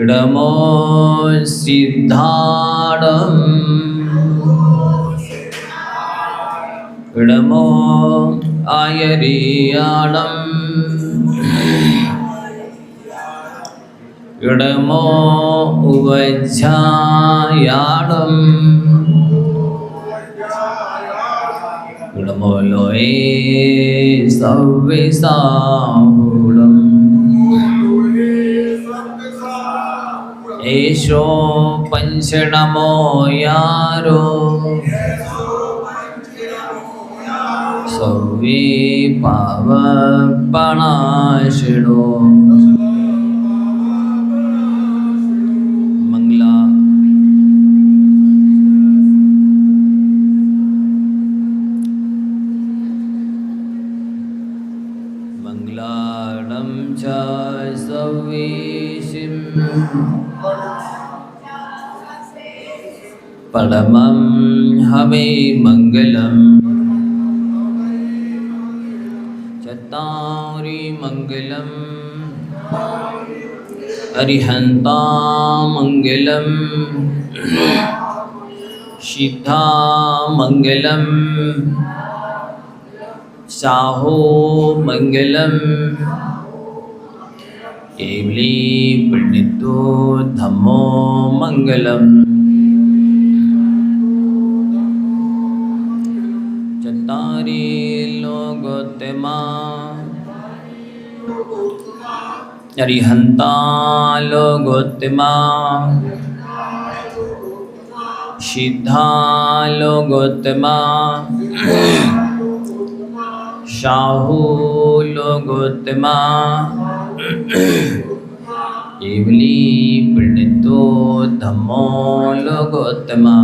इडमो सिद्धाडम इडमो आयरियाडम इडमो उवज्झायाडम इडमो लोए सव्विसाहुडम एषो पंचनमो यारो सव्वे पावपणाशिणो मंगला मंगलाडं च सव्वेशिं परमं हवे मंगलम् चत्तारि मंगलम् अरिहन्ता मंगलम् सिद्धा मंगलम् साहो मंगलम् केवली प्रणीतो धम्मो मंगलम् चत्तारि लोकोत्तमा अरिहन्ता लोकोत्तमा सिद्धा लोकोत्तमा साहू लोकोत्तमा केवली प्रणीतो धम्मो लोकोत्तमा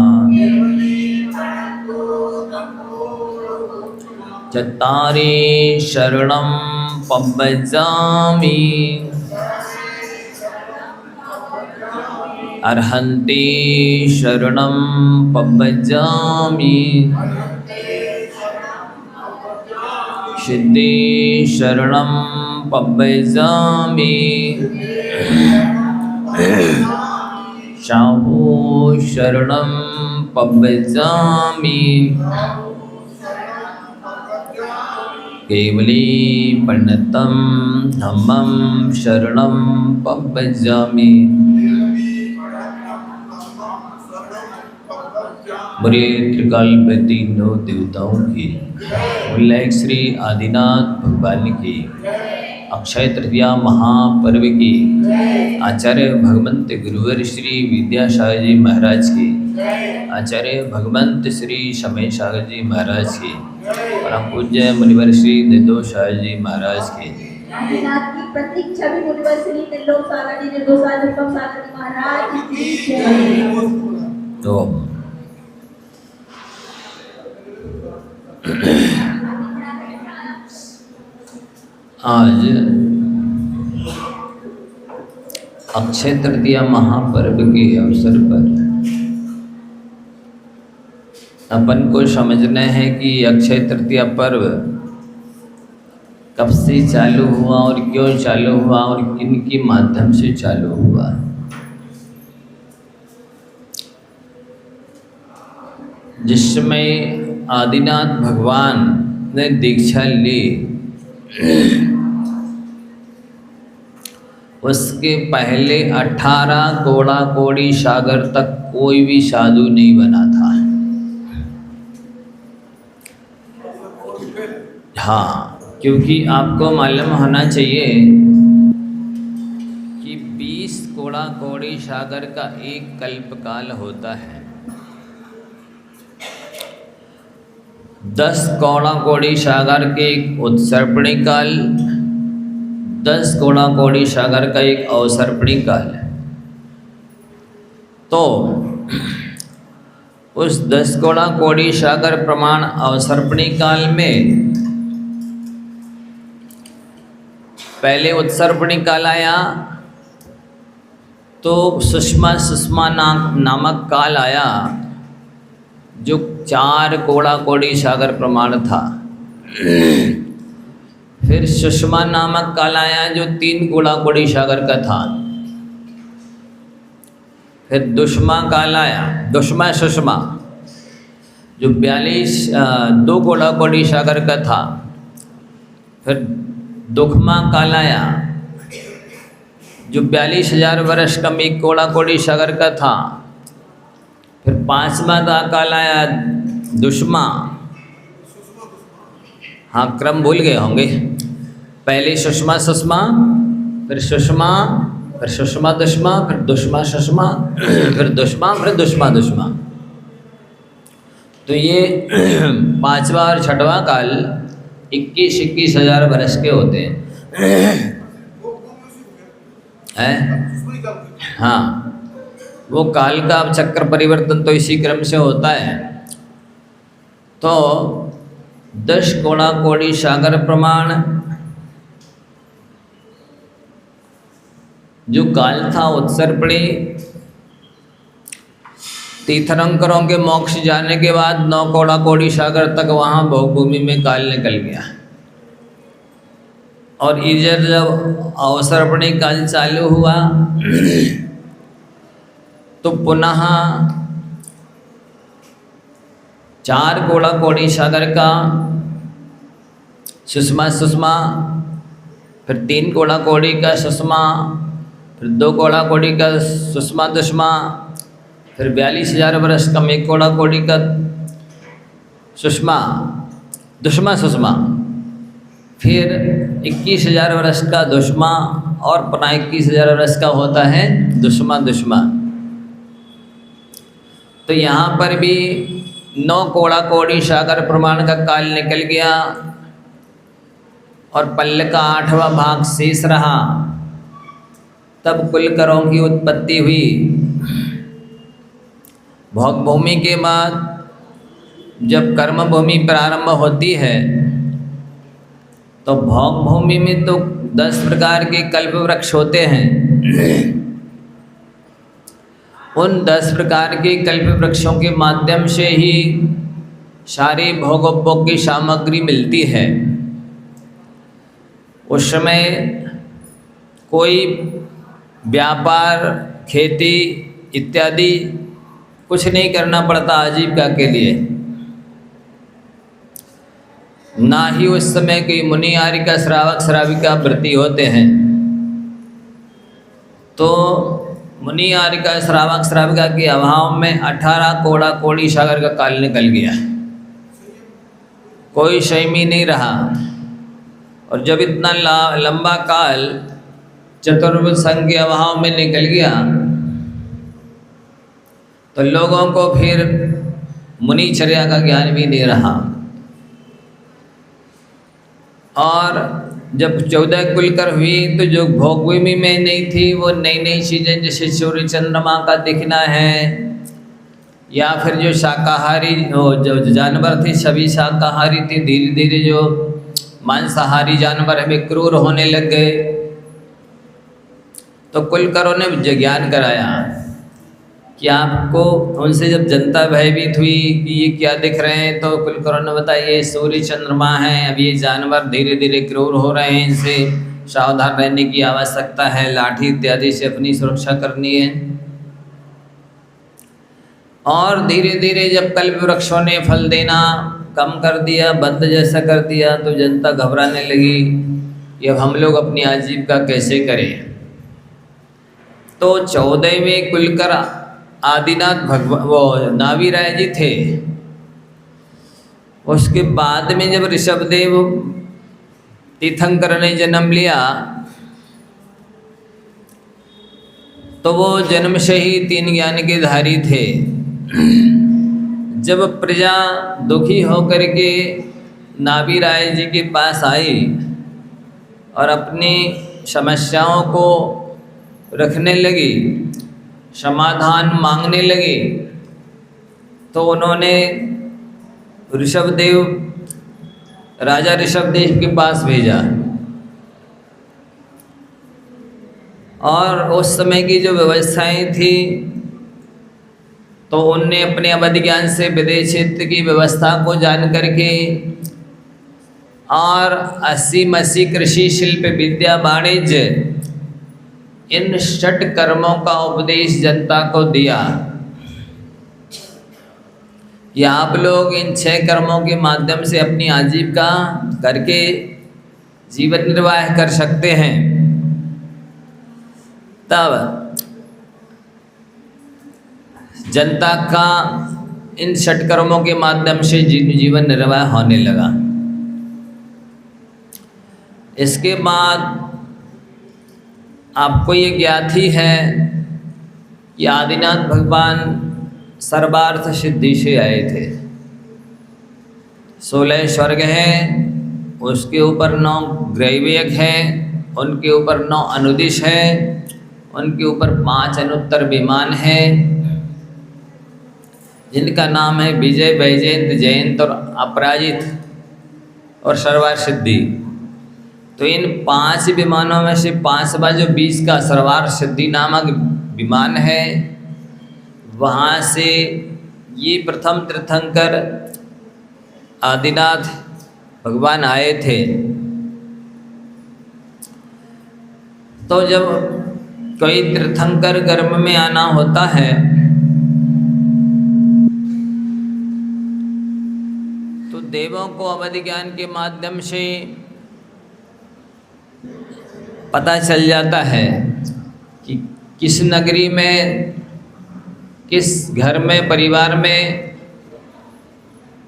चत्तारि शरणं पव्वजामि अर्हन्ति शरणं पव्वजामि सिद्धि शरणं पव्वजामि साहू शरणं पव्वजामि केवली प्रणतं धम्मं शरणं पव्वजामि बुरे त्रिकाल प्रति नौ देवताओं की उल्लेख श्री आदिनाथ भगवान की अक्षय तृतीया महापर्व की आचार्य भगवंत गुरुवर श्री विद्यासागर जी महाराज की आचार्य भगवंत श्री समय सागर जी महाराज की परम पूज्य मुनिवर श्री निर्दोष सागर जी महाराज की आदिनाथ की प्रतीक छवि मुनिवर श्री निर्दोष सागर जी महाराज की जय। तो आज अक्षय तृतीया महापर्व के अवसर पर अपन को समझना है कि अक्षय तृतीया पर्व कब से चालू हुआ और क्यों चालू हुआ और किन के माध्यम से चालू हुआ। जिसमें आदिनाथ भगवान ने दीक्षा ली उसके पहले 18 कोड़ा कोड़ी सागर तक कोई भी साधु नहीं बना था। हाँ, क्योंकि आपको मालूम होना चाहिए कि 20 कोड़ा कोड़ी सागर का एक कल्पकाल होता है। 10 कोड़ा कोड़ी सागर के एक उत्सर्पणी काल, 10 कोड़ा कोड़ी सागर का एक अवसर्पणी काल है। तो उस 10 कोड़ा कोड़ी सागर प्रमाण अवसर्पणी काल में पहले उत्सर्पणी काल आया, तो सुषमा नामक काल आया जो 4 कोड़ा कोड़ी सागर प्रमाण था। फिर सुषमा नामक काल आया जो 3 कोड़ा कोड़ी सागर का था। फिर दुष्मा काल आया, दुष्मा सुषमा जो 2 कोड़ा कोड़ी सागर का था। फिर दुखमा काल आया जो 42,000 वर्ष का 1 कोड़ा कोड़ी सागर का था। फिर 5वां काल आया दुष्मा, हाँ क्रम भूल गए होंगे, पहले सुषमा सुषमा, फिर सुषमा, फिर सुषमा दुष्मा, फिर दुष्मा सुषमा, फिर दुष्मा, फिर दुष्मा दुष्मा। तो ये 5वां और 6वां काल 21,000 वर्ष के होते हैं। हाँ, वो काल का चक्र परिवर्तन तो इसी क्रम से होता है। तो 10 कोड़ा कोड़ी सागर प्रमाण जो काल था उत्सर पड़ी। तीर्थंकरों के मोक्ष जाने के बाद 9 कोड़ा कोड़ी सागर तक वहाँ भोगभूमि में काल निकल गया। और इधर जब अवसर्पणी काल चालू हुआ तो पुनः 4 कोड़ा कोड़ी सागर का सुषमा सुषमा, फिर 3 कोड़ा कोड़ी का सुषमा, फिर 2 कोड़ा कोड़ी का सुषमा दुष्मा, फिर 42,000 वर्ष का 1 कोड़ा कोड़ी का सुषमा दुष्मा सुषमा, फिर 21,000 वर्ष का दुष्मा और पुनः 21,000 वर्ष का होता है दुष्मा दुष्मा। तो यहाँ पर भी 9 कोड़ा कोड़ी सागर प्रमाण का काल निकल गया और पल्ल का 8वां भाग शेष रहा। तब कुलकरों की उत्पत्ति हुई। भोग भूमि के बाद जब कर्म भूमि प्रारंभ होती है तो भोग भूमि में तो 10 प्रकार के कल्प वृक्ष होते हैं। उन 10 प्रकार के कल्प वृक्षों के माध्यम से ही सारी भोगोपभोग की सामग्री मिलती है। उस समय कोई व्यापार, खेती इत्यादि कुछ नहीं करना पड़ता आजीविका के लिए। ना ही उस समय कोई मुनि आर्य का श्रावक श्राविका व्रती होते हैं। तो मुनि आर्य का श्रावक श्राविका के अभाव में 18 कोड़ा कोड़ी सागर का काल निकल गया। कोई संयमी नहीं रहा। और जब इतना लंबा काल चतुर्भुज संघ के अभाव में निकल गया तो लोगों को फिर मुनिचर्या का ज्ञान भी नहीं रहा। और जब 14 कुलकर हुई तो जो भोगभूमि में नहीं थी वो नई नई चीज़ें जैसे सूर्य चंद्रमा का दिखना है, या फिर जो शाकाहारी जो जानवर थे सभी शाकाहारी थे, धीरे धीरे जो मांसाहारी जानवर हमें क्रूर होने लग गए। तो कुलकरों ने ज्ञान कराया कि आपको, उनसे जब जनता भयभीत हुई कि ये क्या दिख रहे हैं तो कुलकरों ने बताया ये सूर्य चंद्रमा है, अब ये जानवर धीरे धीरे क्रूर हो रहे हैं, इनसे सावधान रहने की आवश्यकता है, लाठी इत्यादि से अपनी सुरक्षा करनी है। और धीरे धीरे जब कल्प वृक्षों ने फल देना कम कर दिया, बंद जैसा कर दिया, तो जनता घबराने लगी कि अब हम लोग अपनी आजीविका कैसे करें। तो 14वें कुलकर आदिनाथ वो नावी राय जी थे। उसके बाद में जब ऋषभदेव तीर्थंकर ने जन्म लिया तो वो जन्म से ही 3 ज्ञान के धारी थे। जब प्रजा दुखी होकर के नावी राय जी के पास आई और अपनी समस्याओं को रखने लगी, समाधान मांगने लगी, तो उन्होंने ऋषभदेव, राजा ऋषभदेव के पास भेजा। और उस समय की जो व्यवस्थाएं थी तो उनने अपने अवधि ज्ञान से विदेश क्षेत्र की व्यवस्था को जान करके और 80 कृषि शिल्प विद्या वाणिज्य इन 6 कर्मों का उपदेश जनता को दिया कि आप लोग इन 6 कर्मों के माध्यम से अपनी आजीविका करके जीवन निर्वाह कर सकते हैं। तब जनता का इन 6 कर्मों के माध्यम से जीवन निर्वाह होने लगा। इसके बाद आपको ये ज्ञात ही है कि आदिनाथ भगवान सर्वार्थ सिद्धि से आए थे। 16 स्वर्ग हैं, उसके ऊपर 9 ग्रैवियक हैं, उनके ऊपर 9 अनुदिश हैं, उनके ऊपर 5 अनुत्तर विमान हैं, जिनका नाम है विजय, वैजयंत, जयंत और अपराजित और सर्वार्थ सिद्धि। तो इन 5 विमानों में से 5वां जो 20 का सर्वार्थ सिद्धि नामक विमान है, वहाँ से ये प्रथम तीर्थंकर आदिनाथ भगवान आए थे। तो जब कोई तीर्थंकर गर्भ में आना होता है तो देवों को अवधि ज्ञान के माध्यम से पता चल जाता है कि किस नगरी में, किस घर में, परिवार में,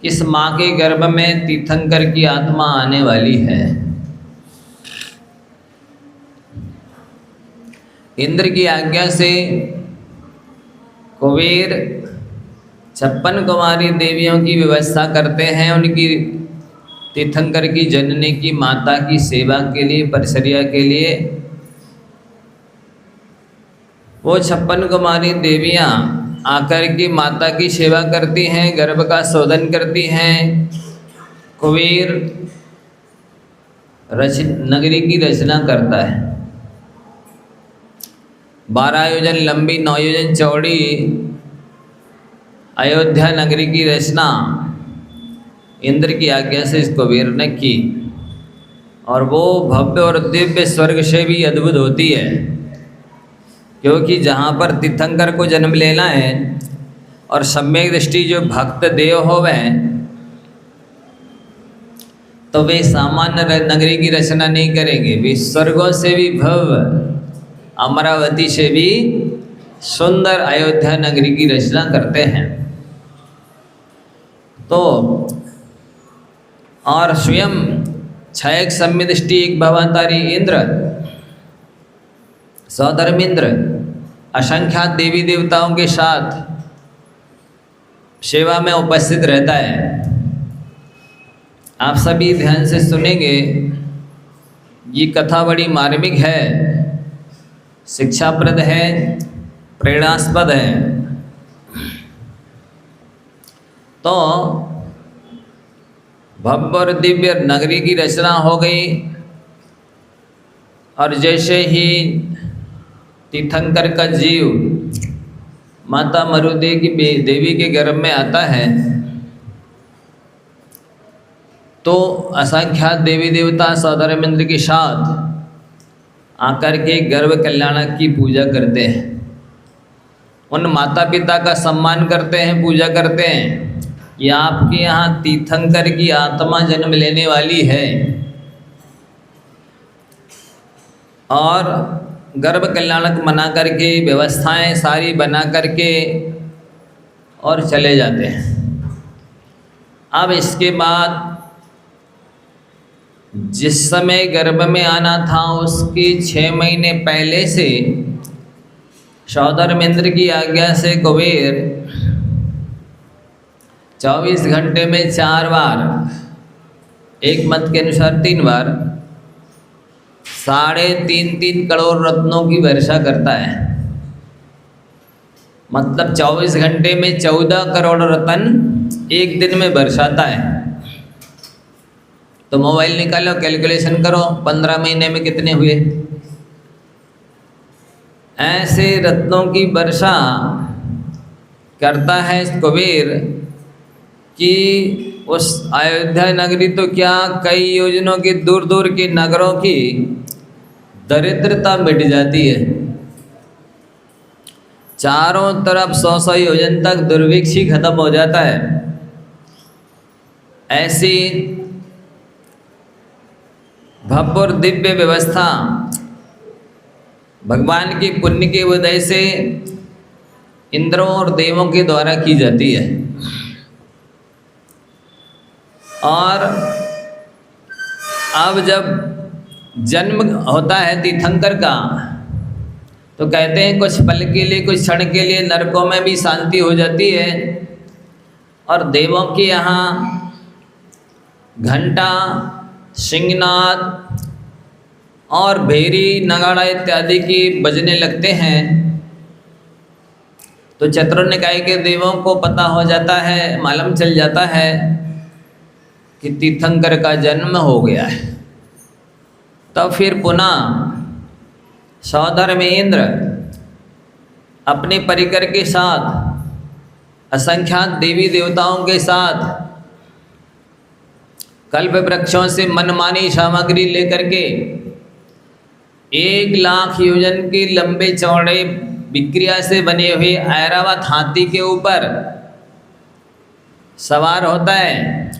किस माँ के गर्भ में तीर्थंकर की आत्मा आने वाली है। इंद्र की आज्ञा से कुबेर 56 कुमारी देवियों की व्यवस्था करते हैं, उनकी तीर्थंकर की जननी की माता की सेवा के लिए, परिचर्या के लिए। वो 56 कुमारी देवियाँ आकर के माता की सेवा करती हैं, गर्भ का शोधन करती हैं। कुबेर नगरी की रचना करता है। 12 योजन लंबी, 9 योजन चौड़ी अयोध्या नगरी की रचना इंद्र की आज्ञा से इस कुबेर ने की, और वो भव्य और दिव्य स्वर्ग से भी अद्भुत होती है, क्योंकि जहाँ पर तीर्थंकर को जन्म लेना है और सम्यक दृष्टि जो भक्त देव होवे, तो वे सामान्य नगरी की रचना नहीं करेंगे, वे स्वर्गों से भी भव्य, अमरावती से भी सुंदर अयोध्या नगरी की रचना करते हैं। तो और स्वयं 6 सम्य दृष्टि, एक भवातारी इंद्र, सौधर्मेंद्र असंख्यात देवी देवताओं के साथ सेवा में उपस्थित रहता है। आप सभी ध्यान से सुनेंगे, ये कथा बड़ी मार्मिक है, शिक्षाप्रद है, प्रेरणास्पद है। तो भव्य और दिव्य नगरी की रचना हो गई, और जैसे ही तीर्थंकर का जीव माता मरुदेवी की देवी के गर्भ में आता है, तो असंख्यात देवी देवता सौधर्मेंद्र के साथ आकर के गर्भ कल्याणक की पूजा करते हैं, उन माता पिता का सम्मान करते हैं, पूजा करते हैं कि आपके यहाँ तीर्थंकर की आत्मा जन्म लेने वाली है, और गर्भ कल्याणक मना करके व्यवस्थाएं सारी बना करके और चले जाते हैं। अब इसके बाद जिस समय गर्भ में आना था उसके 6 महीने पहले से सौधर्मेंद्र की आज्ञा से कुबेर 24 घंटे में 4 बार, एक मत के अनुसार 3 बार, 3.5 करोड़ रत्नों की वर्षा करता है। मतलब 24 घंटे में 14 करोड़ रत्न एक दिन में बरसाता है। तो मोबाइल निकालो, कैलकुलेशन करो, 15 महीने में कितने हुए। ऐसे रत्नों की वर्षा करता है कुबेर कि उस अयोध्या नगरी तो क्या, कई योजनों के दूर दूर के नगरों की दरिद्रता मिट जाती है। चारों तरफ 100 योजन तक दुर्भिक्ष ही खत्म हो जाता है। ऐसी भव्य और दिव्य व्यवस्था भगवान की पुण्य के उदय से इंद्रों और देवों के द्वारा की जाती है। और अब जब जन्म होता है तीर्थंकर का तो कहते हैं कुछ पल के लिए, कुछ क्षण के लिए नरकों में भी शांति हो जाती है और देवों के यहाँ घंटा, सिंहनाद और भेरी, नगाड़ा इत्यादि की बजने लगते हैं। तो चतुर्निकाय के देवों को पता हो जाता है, मालूम चल जाता है कि तीर्थंकर का जन्म हो गया है। तब फिर पुनः सौधर्म इंद्र अपने परिकर के साथ असंख्यात देवी देवताओं के साथ कल्प वृक्षों से मनमानी सामग्री लेकर के 1 लाख योजन के लंबे चौड़े विक्रिया से बने हुए ऐरावत हाथी के ऊपर सवार होता है।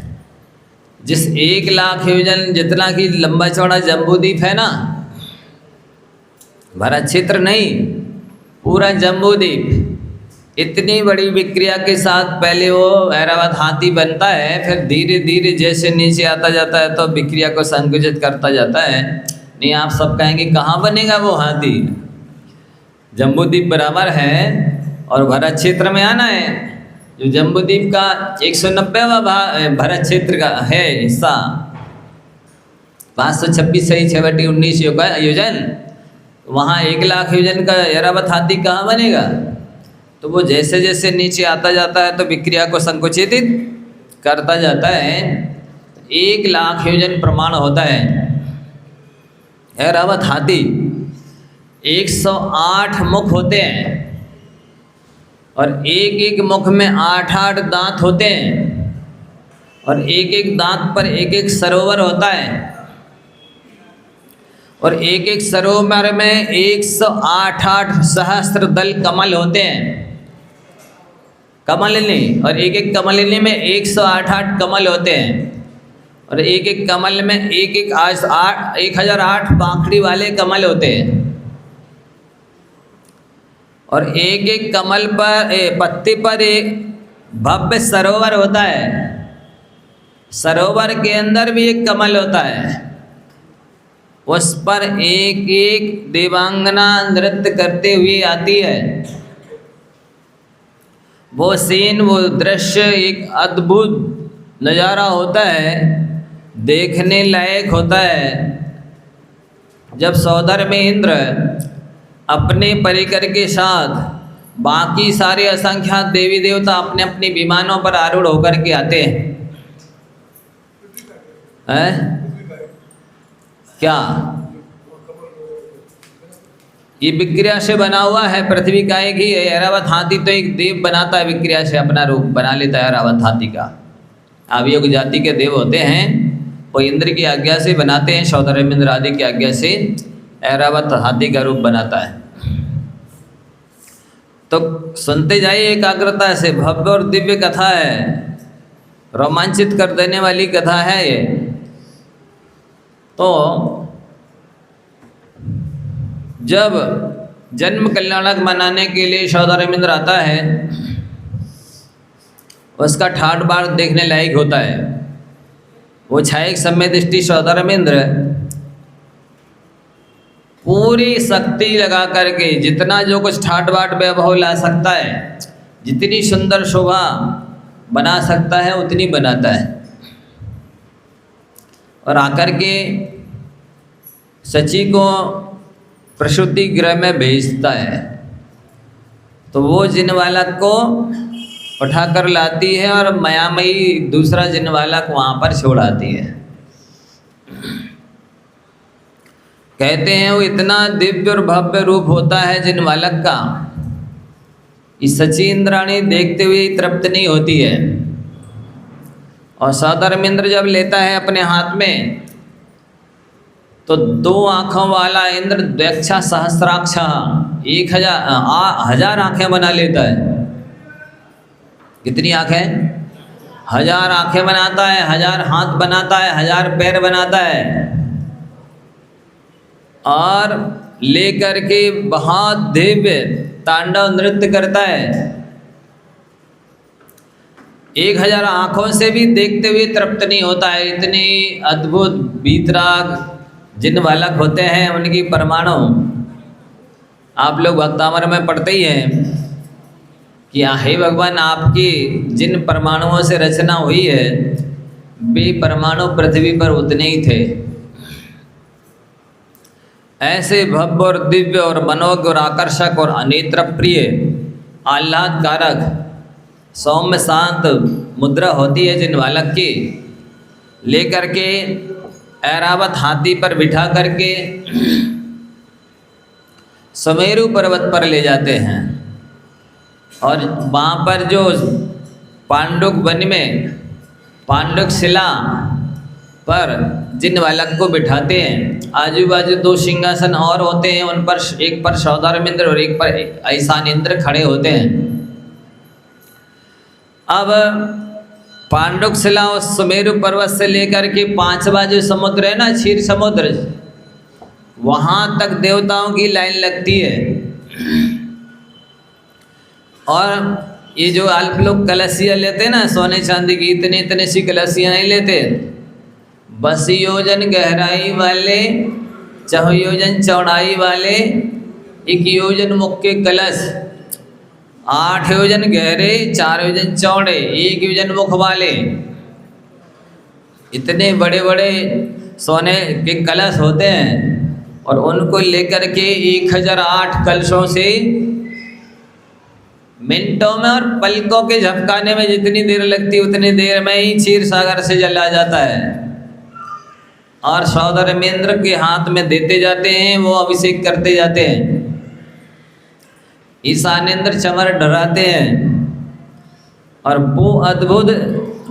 जिस 1 लाख योजन जितना कि लंबा चौड़ा जम्बूद्वीप है ना, भारत क्षेत्र नहीं, पूरा जम्बूद्वीप, इतनी बड़ी विक्रिया के साथ पहले वो ऐरावत हाथी बनता है, फिर धीरे धीरे जैसे नीचे आता जाता है तो विक्रिया को संकुचित करता जाता है। नहीं, आप सब कहेंगे कहाँ बनेगा वो हाथी? जम्बूद्वीप बराबर है और भारत क्षेत्र में आना है। जो जम्बूद्वीप का 190वां भारत क्षेत्र का है हिस्सा, 526 सही 6/19 योजन, वहाँ 1 लाख योजन का ऐरावत हाथी कहाँ बनेगा? तो वो जैसे जैसे नीचे आता जाता है तो विक्रिया को संकुचित करता जाता है। 1 लाख योजन प्रमाण होता है। ऐरावत हाथी 108 मुख होते हैं और एक एक मुख में 8-8 दांत होते हैं और एक एक दांत पर एक एक सरोवर होता है और एक एक सरोवर में 108 सहस्त्र दल कमल होते हैं। कमलिनी, और एक एक कमलिनी में 108 कमल होते हैं और एक एक कमल में 1008 पाखड़ी वाले कमल होते हैं और एक एक कमल पर पत्ती पर एक भव्य सरोवर होता है। सरोवर के अंदर भी एक कमल होता है, उस पर एक एक देवांगना नृत्य करते हुए आती है। वो सीन, वो दृश्य एक अद्भुत नज़ारा होता है, देखने लायक होता है। जब सौधर्म इंद्र अपने परिकर के साथ बाकी सारे असंख्यात देवी देवता अपने अपने विमानों पर आरूढ़ होकर के आते हैं, क्या ये विक्रिया से बना हुआ है? पृथ्वी का एक ही है। ऐरावत हाथी तो एक देव बनाता है, विक्रिया से अपना रूप बना लेता है। ऐरावत हाथी का आवियोग जाति के देव होते हैं, वो इंद्र की आज्ञा से बनाते हैं, सौधर्म इंद्र आदि की आज्ञा से ऐरावत हाथी का रूप बनाता है। तो सुनते जाइए एकाग्रता से। भव्य और दिव्य कथा है, रोमांचित कर देने वाली कथा है ये। तो जब जन्म कल्याणक मनाने के लिए सौधर्म इंद्र आता है, उसका ठाट बाट देखने लायक होता है। वो छायक समय दृष्टि सौधर्म इंद्र पूरी शक्ति लगा करके जितना जो कुछ ठाट बाट वैभव ला सकता है, जितनी सुंदर शोभा बना सकता है उतनी बनाता है और आकर के सची को प्रसूति गृह में भेजता है। तो वो जिनवालक को उठाकर लाती है और मायामयी दूसरा जिनवालक वहाँ पर छोड़ाती है। कहते हैं वो इतना दिव्य और भव्य रूप होता है जिनवालक का, इस सची इंद्राणी देखते हुए तृप्त नहीं होती है। और सौधर्म इंद्र जब लेता है अपने हाथ में तो 2 आँखों वाला इंद्र द्वैक्षा सहस्राक्ष 1000 आँखें बना लेता है। कितनी आँखें? 1000 आँखें बनाता है, 1000 हाथ बनाता है, 1000 पैर बनाता है, और लेकर के बहुत दिव्य तांडव नृत्य करता है। 1000 आँखों से भी देखते हुए तृप्त नहीं होता है। इतनी अद्भुत वीतराग जिन बालक होते हैं उनकी परमाणु, आप लोग भक्तामर में पढ़ते ही हैं कि हे भगवान, आपकी जिन परमाणुओं से रचना हुई है वे परमाणु पृथ्वी पर उतने ही थे। ऐसे भव्य और दिव्य और मनोज्ञ और आकर्षक और अनेत्र प्रिय आह्लादकारक सौम्य शांत मुद्रा होती है जिन बालक की, लेकर के ऐरावत हाथी पर बिठा करके सुमेरु पर्वत पर ले जाते हैं, और वहाँ पर जो पांडुक वन में पांडुक शिला पर जिन बालक को बिठाते हैं, आजू बाजू 2 सिंहासन और होते हैं, उन पर एक पर सौदामिंद्र और एक पर ईशानेंद्र खड़े होते हैं। अब पांडुक शिला उस सुमेरु पर्वत से लेकर के 5वां जो समुद्र है ना, क्षीर समुद्र, वहाँ तक देवताओं की लाइन लगती है। और ये जो आप लोग कलशियाँ लेते हैं ना सोने चांदी की, इतने इतने सी कलशियाँ नहीं लेते, 20 योजन गहराई वाले, 4 योजन चौड़ाई वाले, 1 योजन मुख के कलश, 8 योजन गहरे, 4 योजन चौड़े, 1 योजन मुख वाले, इतने बड़े बड़े सोने के कलश होते हैं। और उनको लेकर के 1008 कलशों से मिनटों में और पलकों के झपकाने में जितनी देर लगती है उतनी देर में ही क्षीर सागर से जला जाता है, और सौदामिंद्र के हाथ में देते जाते हैं, वो अभिषेक करते जाते हैं। ईशानेंद्र चमर डराते हैं, और वो अद्भुत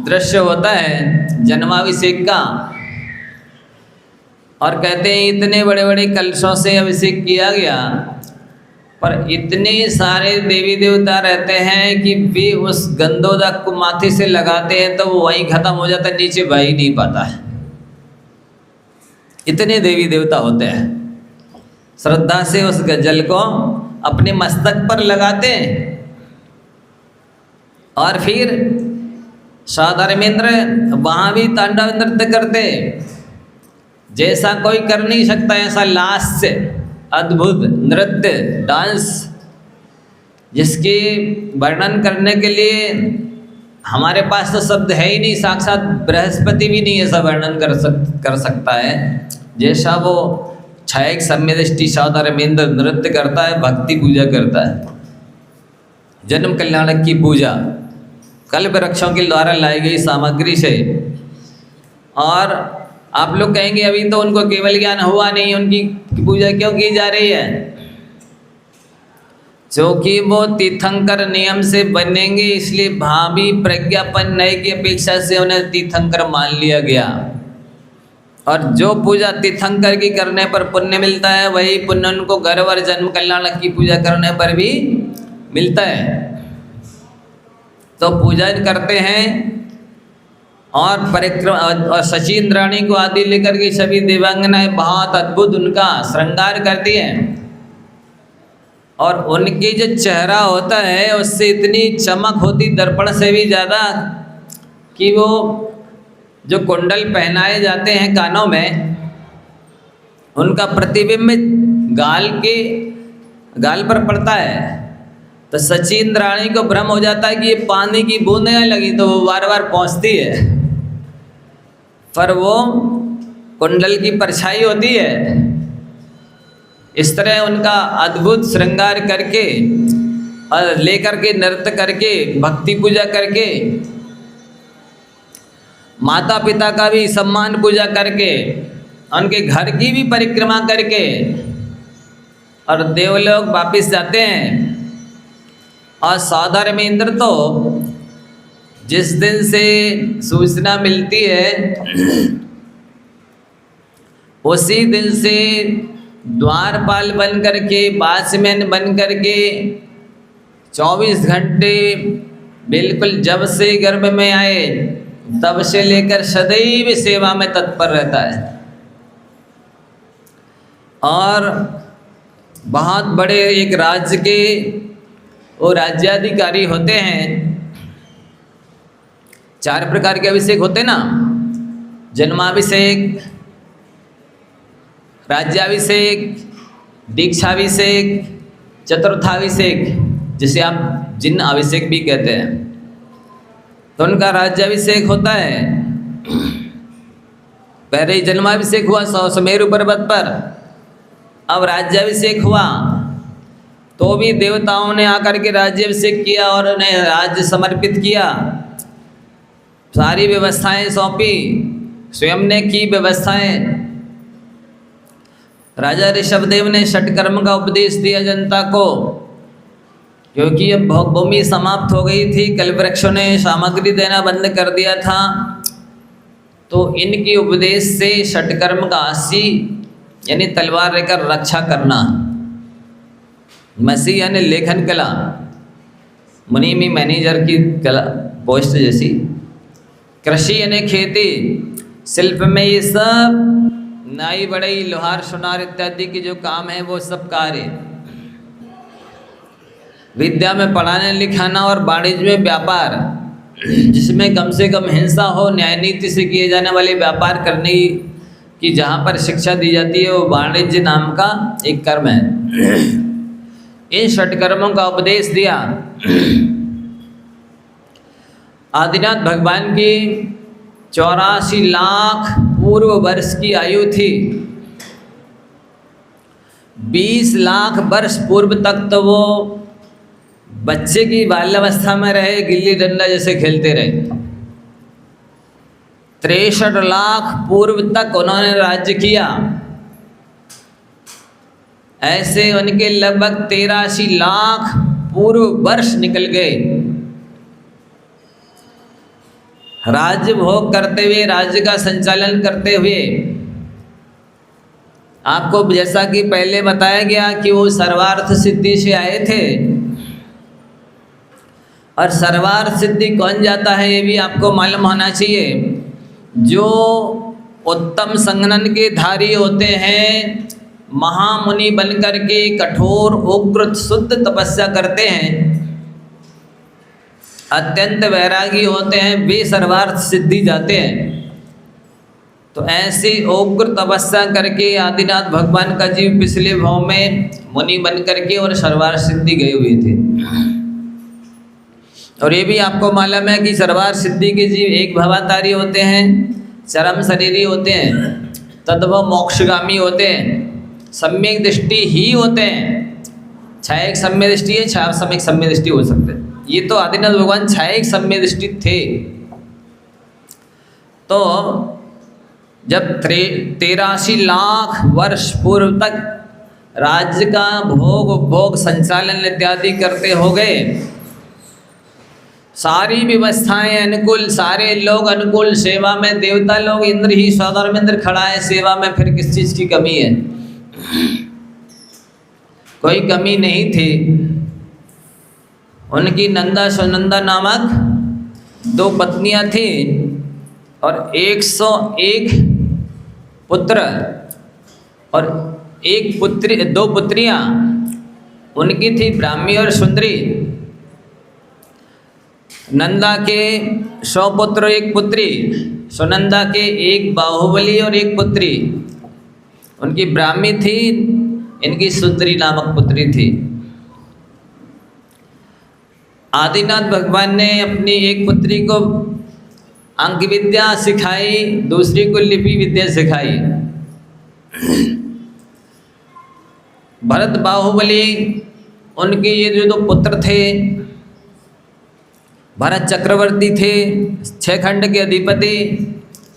दृश्य होता है जन्माभिषेक का। और कहते हैं इतने बड़े बड़े कलशों से अभिषेक किया गया, पर इतने सारे देवी देवता रहते हैं कि वे उस गंधोदक को माथे से लगाते हैं तो वो वहीं खत्म हो जाता है, नीचे बह ही नहीं पाता है। इतने देवी देवता होते हैं, श्रद्धा से उस जल को अपने मस्तक पर लगाते हैं। और फिर सौदामिंद्र वहाँ भी तांडव नृत्य करते, जैसा कोई कर नहीं सकता ऐसा लास्ट अद्भुत नृत्य डांस, जिसके वर्णन करने के लिए हमारे पास तो शब्द है ही नहीं, साक्षात बृहस्पति भी नहीं ऐसा वर्णन कर सकता है जैसा वो छायक सम्यदृष्टि सौदामिंद्र नृत्य करता है, भक्ति पूजा करता है, जन्म कल्याणक की पूजा कल्प वृक्षों के द्वारा लाई गई सामग्री से। और आप लोग कहेंगे अभी तो उनको केवल ज्ञान हुआ नहीं, उनकी पूजा क्यों की जा रही है? क्योंकि वो तीर्थंकर नियम से बनेंगे, इसलिए भावी प्रज्ञापन नए की अपेक्षा से उन्हें तीर्थंकर मान लिया गया। और जो पूजा तीर्थंकर की करने पर पुण्य मिलता है, वही पुण्य उनको गर्भ और जन्म कल्याणक की पूजा करने पर भी मिलता है। तो पूजा करते हैं, और परिक्रमा और सचिंद्राणी को आदि लेकर के सभी देवांगनाएं बहुत अद्भुत उनका श्रृंगार करती हैं। और उनकी जो चेहरा होता है उससे इतनी चमक होती दर्पण से भी ज़्यादा कि वो जो कुंडल पहनाए जाते हैं कानों में, उनका प्रतिबिंब गाल पर पड़ता है। तो सचिंद्राणी को भ्रम हो जाता है कि ये पानी की बूंदें लगी, तो वो बार बार पहुँचती है, पर वो कुंडल की परछाई होती है। इस तरह उनका अद्भुत श्रृंगार करके और लेकर के नृत्य करके भक्ति पूजा करके माता पिता का भी सम्मान पूजा करके उनके घर की भी परिक्रमा करके और देवलोक वापिस जाते हैं। और सौदामिंद्र तो जिस दिन से सूचना मिलती है उसी दिन से द्वारपाल बन करके, वॉचमैन बन करके 24 घंटे बिल्कुल जब से गर्भ में आए तब से लेकर सदैव सेवा में तत्पर रहता है। और बहुत बड़े एक राज्य के वो राज्याधिकारी होते हैं। 4 प्रकार के अभिषेक होते ना, जन्माभिषेक, राज्याभिषेक, दीक्षाभिषेक, चतुर्थाभिषेक, जिसे आप जिन अभिषेक भी कहते हैं। तो उनका राज्याभिषेक होता है। पहले ही जन्माभिषेक हुआ सुमेरु पर्वत पर, अब राज्याभिषेक हुआ तो भी देवताओं ने आकर के राज्याभिषेक किया और उन्हें राज्य समर्पित किया। सारी व्यवस्थाएं सौंपी, स्वयं ने की व्यवस्थाएं। राजा ऋषभदेव ने षटकर्म का उपदेश दिया जनता को, क्योंकि अब भोगभूमि समाप्त हो गई थी, कल्पवृक्षों ने सामग्री देना बंद कर दिया था। तो इनकी उपदेश से षटकर्म का 80 यानी तलवार लेकर रक्षा करना, मसी यानी लेखन कला, मुनि में मैनेजर की कला पोस्ट जैसी, कृषि यानी खेती, शिल्प में ये सब नाई बढ़ई लोहार सोनार इत्यादि के जो काम है वो सब कार्य, विद्या में पढ़ाने लिखाना और वाणिज्य में व्यापार, जिसमें कम से कम हिंसा हो, न्याय नीति से किए जाने वाले व्यापार करने की जहाँ पर शिक्षा दी जाती है वो वाणिज्य नाम का एक कर्म है। इन षटकर्मों का उपदेश दिया। आदिनाथ भगवान की 84 लाख पूर्व वर्ष की आयु थी। 20 लाख वर्ष पूर्व तक तो वो बच्चे की बाल्यावस्था में रहे, गिल्ली डंडा जैसे खेलते रहे। 63 लाख पूर्व तक उन्होंने राज्य किया। ऐसे उनके लगभग 83 लाख पूर्व वर्ष निकल गए राज्य भोग करते हुए, राज्य का संचालन करते हुए। आपको जैसा कि पहले बताया गया कि वो सर्वार्थ सिद्धि से आए थे, और सर्वार्थ सिद्धि कौन जाता है ये भी आपको मालूम होना चाहिए। जो उत्तम संगनन के धारी होते हैं, महामुनि बनकर के कठोर उग्र शुद्ध तपस्या करते हैं, अत्यंत वैरागी होते हैं, वे सर्वार्थ सिद्धि जाते हैं। तो ऐसी उग्र तपस्या करके आदिनाथ भगवान का जीव पिछले भाव में मुनि बन करके और सर्वार्थ सिद्धि गए हुए थे। और ये भी आपको मालूम है कि सर्वार्थ सिद्धि के जीव एक भवातारी होते हैं, चरम शरीरी होते हैं, तद्भव मोक्षगामी होते हैं, सम्यक दृष्टि ही होते हैं। छायक सम्य दृष्टि है, छाया सम्य दृष्टि हो सकते हैं। ये तो आदिनाथ भगवान छायक सम्य दृष्टि थे। तो जब 83 लाख वर्ष पूर्व तक राज्य का भोग उपभोग संचालन इत्यादि करते हो गए, सारी व्यवस्थाएं अनुकूल, सारे लोग अनुकूल, सेवा में देवता लोग, इंद्र ही सौदर में इंद्र खड़ा है सेवा में, फिर किस चीज़ की कमी है? कोई कमी नहीं थी। उनकी नंदा सुनंदा नामक 2 पत्नियां थी और 101 पुत्र और 2 पुत्रियां उनकी थी, ब्राह्मी और सुंदरी। नंदा के 100 पुत्र 1 पुत्री, सुनंदा के 1 बाहुबली और 1 पुत्री। उनकी ब्राह्मी थी, इनकी सुंदरी नामक पुत्री थी। आदिनाथ भगवान ने अपनी एक पुत्री को अंक विद्या सिखाई, दूसरी को लिपि विद्या सिखाई। भरत बाहुबली उनके ये जो 2 पुत्र थे, भरत चक्रवर्ती थे, 6 खंड के अधिपति,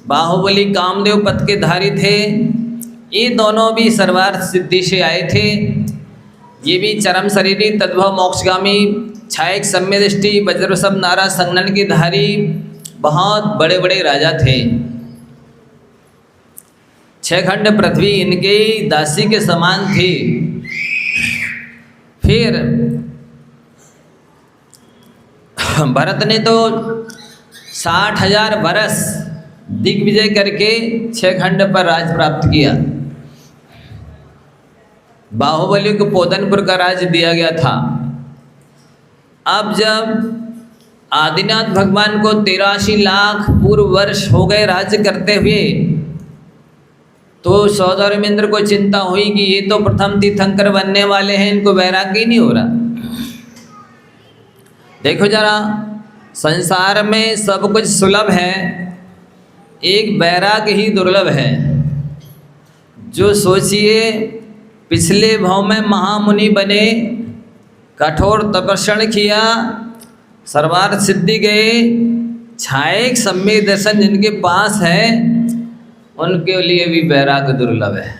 बाहुबली कामदेव पद के धारी थे। ये दोनों भी सर्वार्थ सिद्धि से आए थे। ये भी चरम शरीरी, तद्भव मोक्षगामी, छायक सम्य दृष्टि, वज्रसम नारा संगनन के धारी बहुत बड़े बड़े राजा थे। 6 खंड पृथ्वी इनके दासी के समान थी। फिर भरत ने तो 60,000 वर्ष दिग्विजय करके 6 खंड पर राज प्राप्त किया। बाहुबली को पोतनपुर का राज दिया गया था। अब जब आदिनाथ भगवान को 83 लाख पूर्व वर्ष हो गए राज्य करते हुए, तो सौदामिंद्र को चिंता हुई कि ये तो प्रथम तीर्थंकर बनने वाले हैं, इनको वैराग्य ही नहीं हो रहा। देखो जरा, संसार में सब कुछ सुलभ है, एक वैराग्य ही दुर्लभ है। जो सोचिए पिछले भाव में महामुनि बने, कठोर तपस्या किया, सर्वार्थ सिद्धि गए, छायक सम्यक दर्शन जिनके पास है, उनके लिए भी वैराग्य दुर्लभ है।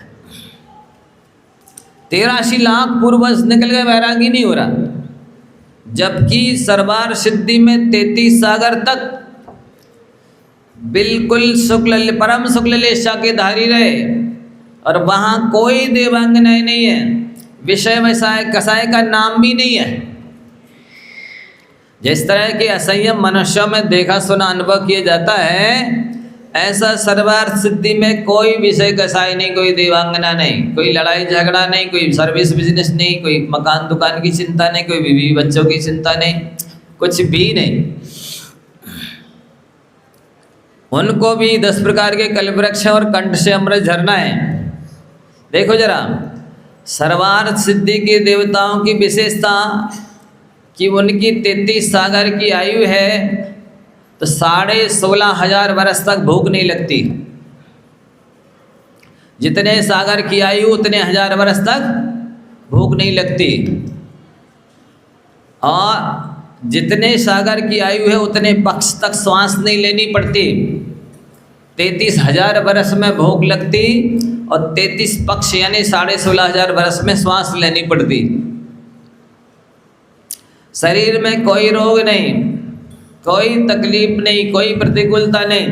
83 लाख पूर्व वर्ष निकल गए, वैराग्य नहीं हो रहा। जबकि सर्वार्थ सिद्धि में 33 सागर तक बिल्कुल परम शुक्ल लेशा के धारी रहे, और वहाँ कोई देवांगनाएं नहीं है, विषय वैसाय कसाय का नाम भी नहीं है। जिस तरह के असंयम मनुष्यों में देखा सुना अनुभव किया जाता है, ऐसा सर्वार्थ सिद्धि में कोई विषय कसाय नहीं, कोई देवांगना नहीं, कोई लड़ाई झगड़ा नहीं, कोई सर्विस बिजनेस नहीं, कोई मकान दुकान की चिंता नहीं, कोई बीवी बच्चों की चिंता नहीं, कुछ भी नहीं। उनको भी 10 प्रकार के कल्पवृक्ष और कंठ से अमृत झरना है। देखो जरा, सर्वार्थ सिद्धि के देवताओं की विशेषता कि उनकी 33 सागर की आयु है, तो 16,500 वर्ष तक भूख नहीं लगती। जितने सागर की आयु उतने 1000 वर्ष तक भूख नहीं लगती, और जितने सागर की आयु है उतने पक्ष तक श्वास नहीं लेनी पड़ती। 33,000 वर्ष में भूख लगती, और 33 पक्ष यानी 16,500 वर्ष में श्वास लेनी पड़ती। शरीर में कोई रोग नहीं, कोई तकलीफ नहीं, कोई प्रतिकूलता नहीं,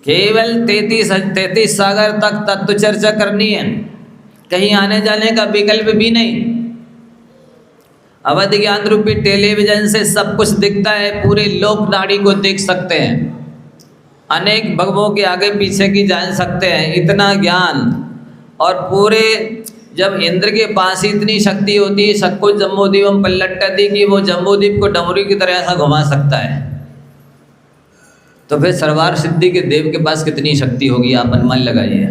केवल 33 सागर तक तत्व चर्चा करनी है, कहीं आने जाने का विकल्प भी नहीं। अवध ज्ञान रूपी टेलीविजन से सब कुछ दिखता है, पूरे लोक नाड़ी को देख सकते हैं, अनेक भगवों के आगे पीछे की जान सकते हैं, इतना ज्ञान। और पूरे जब इंद्र के पास ही इतनी शक्ति होती है, सबको जम्बूद्वीपम पल्लट्टति कि वो जम्बूद्वीप को डमरू की तरह ऐसा घुमा सकता है, तो फिर सर्वार्थ सिद्धि के देव के पास कितनी शक्ति होगी, आप अनुमान लगाइए।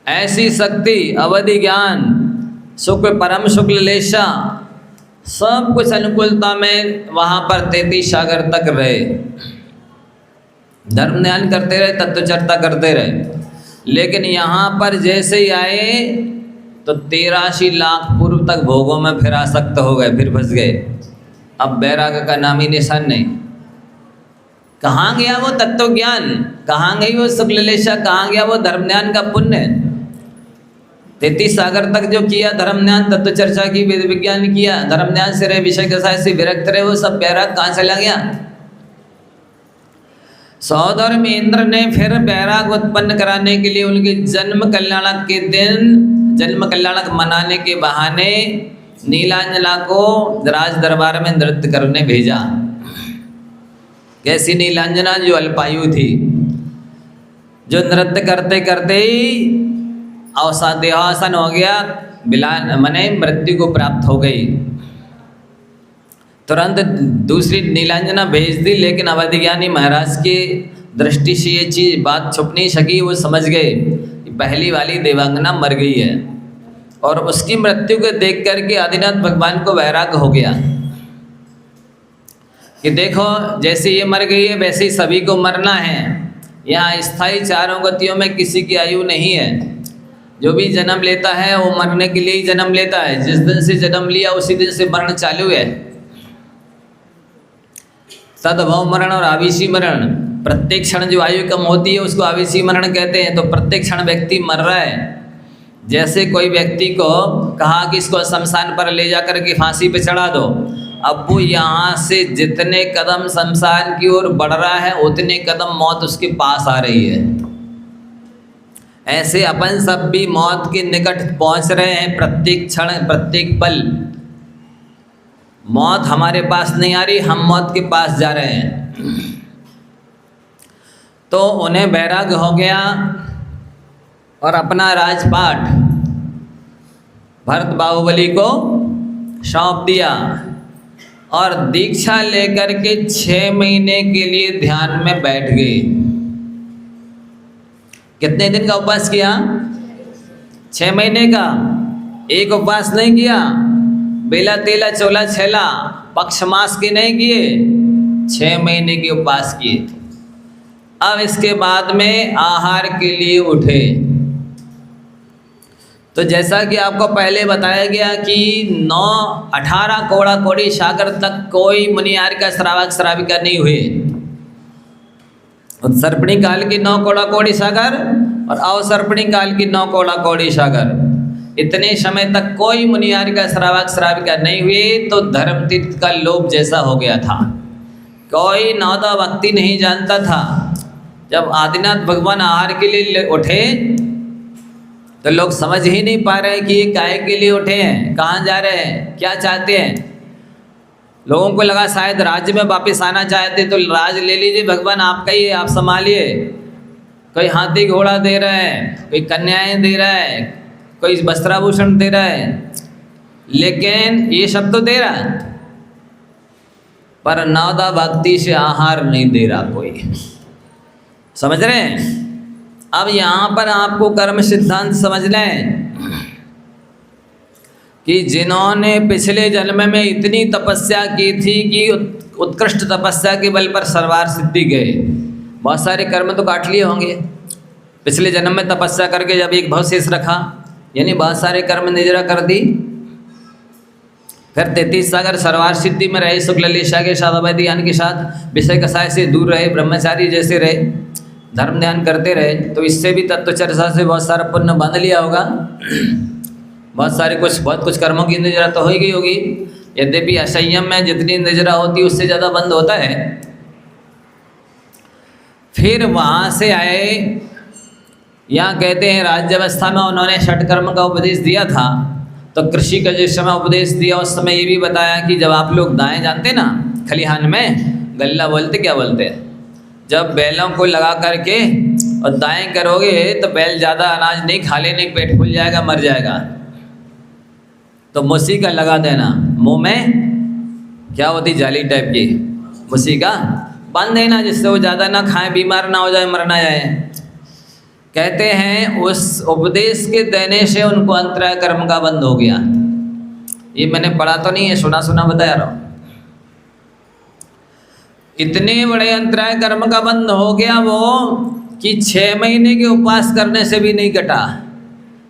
ऐसी शक्ति, अवधि ज्ञान, शुक्ल परम शुक्ल लेशा, सब कुछ अनुकूलता में वहाँ पर 33 सागर तक रहे, धर्म ध्यान करते रहे, तत्व चर्चा करते रहे। लेकिन यहाँ पर जैसे ही आए तो 83 लाख पूर्व तक भोगों में फिर आसक्त हो गए, फिर फंस गए। अब वैराग्य का नाम ही निशान नहीं। कहाँ गया वो तत्व ज्ञान, कहाँ गई वो शुक्ल लेशा, कहाँ गया वो धर्म ध्यान का पुण्य। 33 सागर तक जो किया धर्म ध्यान, तत्व चर्चा की, वेद विज्ञान किया, धर्म ध्यान से रहे, विषय कसाय से विरक्त रहे, वो सब वैराग कहाँ चला गया। सौदामिंद्र ने फिर वैराग उत्पन्न कराने के लिए उनके जन्म कल्याणक के दिन, जन्म कल्याणक मनाने के बहाने नीलांजना को राज दरबार में नृत्य करने भेजा। कैसी नीलांजना, जो अल्पायु थी, जो नृत्य करते करते ही देहासन हो गया, मने मृत्यु को प्राप्त हो गई। तुरंत दूसरी नीलांजना भेज दी, लेकिन अवधि ज्ञानी महाराज की दृष्टि से ये चीज़ बात छुप नहीं सकी। वो समझ गए कि पहली वाली देवांगना मर गई है, और उसकी मृत्यु को देख करके आदिनाथ भगवान को वैराग्य हो गया कि देखो जैसे ये मर गई है वैसे ही सभी को मरना है। यहाँ स्थायी चारों गतियों में किसी की आयु नहीं है। जो भी जन्म लेता है वो मरने के लिए ही जन्म लेता है। जिस दिन से जन्म लिया उसी दिन से मरण चालू है। सद्भव मरण और आवेशी मरण, प्रत्येक क्षण जो आयु कम होती है उसको आवेशी मरण कहते हैं। तो प्रत्येक क्षण व्यक्ति मर रहा है। जैसे कोई व्यक्ति को कहा कि इसको शमशान पर ले जा कर के फांसी पे चढ़ा दो, अब वो यहाँ से जितने कदम शमशान की ओर बढ़ रहा है उतने कदम मौत उसके पास आ रही है। ऐसे अपन सब भी मौत के निकट पहुंच रहे हैं। प्रत्येक क्षण प्रत्येक पल मौत हमारे पास नहीं आ रही, हम मौत के पास जा रहे हैं। तो उन्हें वैराग्य हो गया और अपना राजपाट भरत बाहुबली को सौंप दिया और दीक्षा लेकर के 6 महीने के लिए ध्यान में बैठ गए। कितने दिन का उपवास किया? 6 महीने का। एक उपवास नहीं किया, बेला तेला चोला छेला पक्ष मास के नहीं किए, 6 महीने के उपवास किए। अब इसके बाद में आहार के लिए उठे। तो जैसा कि आपको पहले बताया गया कि 18 कोड़ा कोड़ी सागर तक कोई मुनियार का श्रावक श्राविका नहीं हुए। उत्सर्पणी काल की 9 कोड़ा कोड़ी सागर और अवसर्पणी काल की 9 कोड़ा कोड़ी सागर, इतने समय तक कोई मुनियार का श्रावक श्राविका नहीं हुए। तो धर्म तीर्थ का लोभ जैसा हो गया था, कोई नौदा भक्ति नहीं जानता था। जब आदिनाथ भगवान आहार के लिए उठे तो लोग समझ ही नहीं पा रहे कि ये काहे के लिए उठे हैं, कहाँ जा रहे हैं, क्या चाहते हैं। लोगों को लगा शायद राज्य में वापस आना चाहते, तो राज ले लीजिए भगवान, आपका ही है, आप संभालिए। कोई हाथी घोड़ा दे रहा है, कोई कन्याएं दे रहा है, कोई वस्त्राभूषण दे रहा है, लेकिन ये सब तो दे रहा है, पर नौदा भक्ति से आहार नहीं दे रहा कोई। समझ रहे हैं? अब यहाँ पर आपको कर्म सिद्धांत समझ लें कि जिन्होंने पिछले जन्म में इतनी तपस्या की थी कि उत्कृष्ट तपस्या के बल पर सर्वार सिद्धि गए, बहुत सारे कर्म तो काट लिए होंगे पिछले जन्म में तपस्या करके। जब एक भव शेष रखा यानी बहुत सारे कर्म निजरा कर दी। फिर 33 सागर सर्वार सिद्धि में रहे, शुक्ल लीशा के साथ, अवैध ज्ञान के साथ, विषय कसाय से दूर रहे, ब्रह्मचारी जैसे रहे, धर्म ध्यान करते रहे। तो इससे भी तत्व चर्चा से बहुत सारा पुण्य बांध लिया होगा। बहुत कुछ कर्मों की निजरा तो हो ही गई होगी। यद्यपि असंयम में जितनी निजरा होती है उससे ज़्यादा बंद होता है। फिर वहाँ से आए, यहाँ कहते हैं राज्य व्यवस्था में उन्होंने षट कर्म का उपदेश दिया था। तो कृषि का जिस समय उपदेश दिया उस समय ये भी बताया कि जब आप लोग दाएं जानते ना, खलिहान में गल्ला बोलते, क्या बोलते हैं, जब बैलों को लगा करके और दाएं करोगे तो बैल ज़्यादा अनाज नहीं खा ले, नहीं पेट फूल जाएगा, मर जाएगा। तो मुसी का लगा देना, मुंह में क्या होती जाली टाइप की, मुसी का बांध देना, जिससे वो ज़्यादा ना खाएं, बीमार ना हो जाए, मर ना जाए। कहते हैं उस उपदेश के देने से उनको अंतराय कर्म का बंद हो गया। ये मैंने पढ़ा तो नहीं है, सुना सुना बताया रहा हूँ। इतने बड़े अंतराय कर्म का बंद हो गया वो कि 6 महीने के उपवास करने से भी नहीं कटा।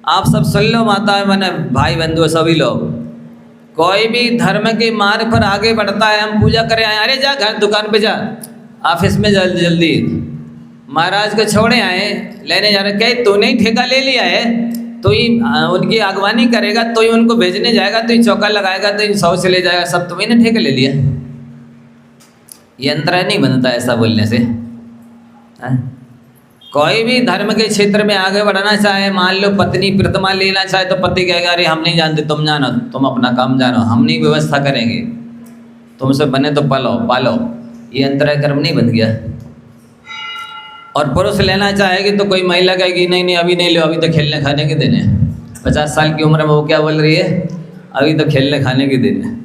आप सब सुन लो, माता मैंने भाई बंधु सभी लोग, कोई भी धर्म के मार्ग पर आगे बढ़ता है, हम पूजा करें आए, अरे जा घर दुकान पे जा, ऑफिस में जल्दी महाराज को छोड़े आए, लेने जा रहे, कहे तूने ही ठेका ले लिया है, तो ही उनकी अगवानी करेगा, तो ही उनको भेजने जाएगा, तो ही चौका लगाएगा, तो ही 100 से ले जाएगा, सब तुम्हें ने ठेका ले लिया। ये अंतराय नहीं बनता ऐसा बोलने से। कोई भी धर्म के क्षेत्र में आगे बढ़ना चाहे, मान लो पत्नी प्रतिमा लेना चाहे, तो पति कहेगा अरे हम नहीं जानते, तुम जानो, तुम अपना काम जानो, हम नहीं व्यवस्था करेंगे, तुमसे बने तो पालो। ये अंतराय कर्म नहीं बन गया। और पुरुष लेना चाहेगी तो कोई महिला कहेगी नहीं अभी नहीं लो, अभी तो खेलने खाने के दिन है, 50 साल की उम्र में वो क्या बोल रही है, अभी तो खेलने खाने के दिन है।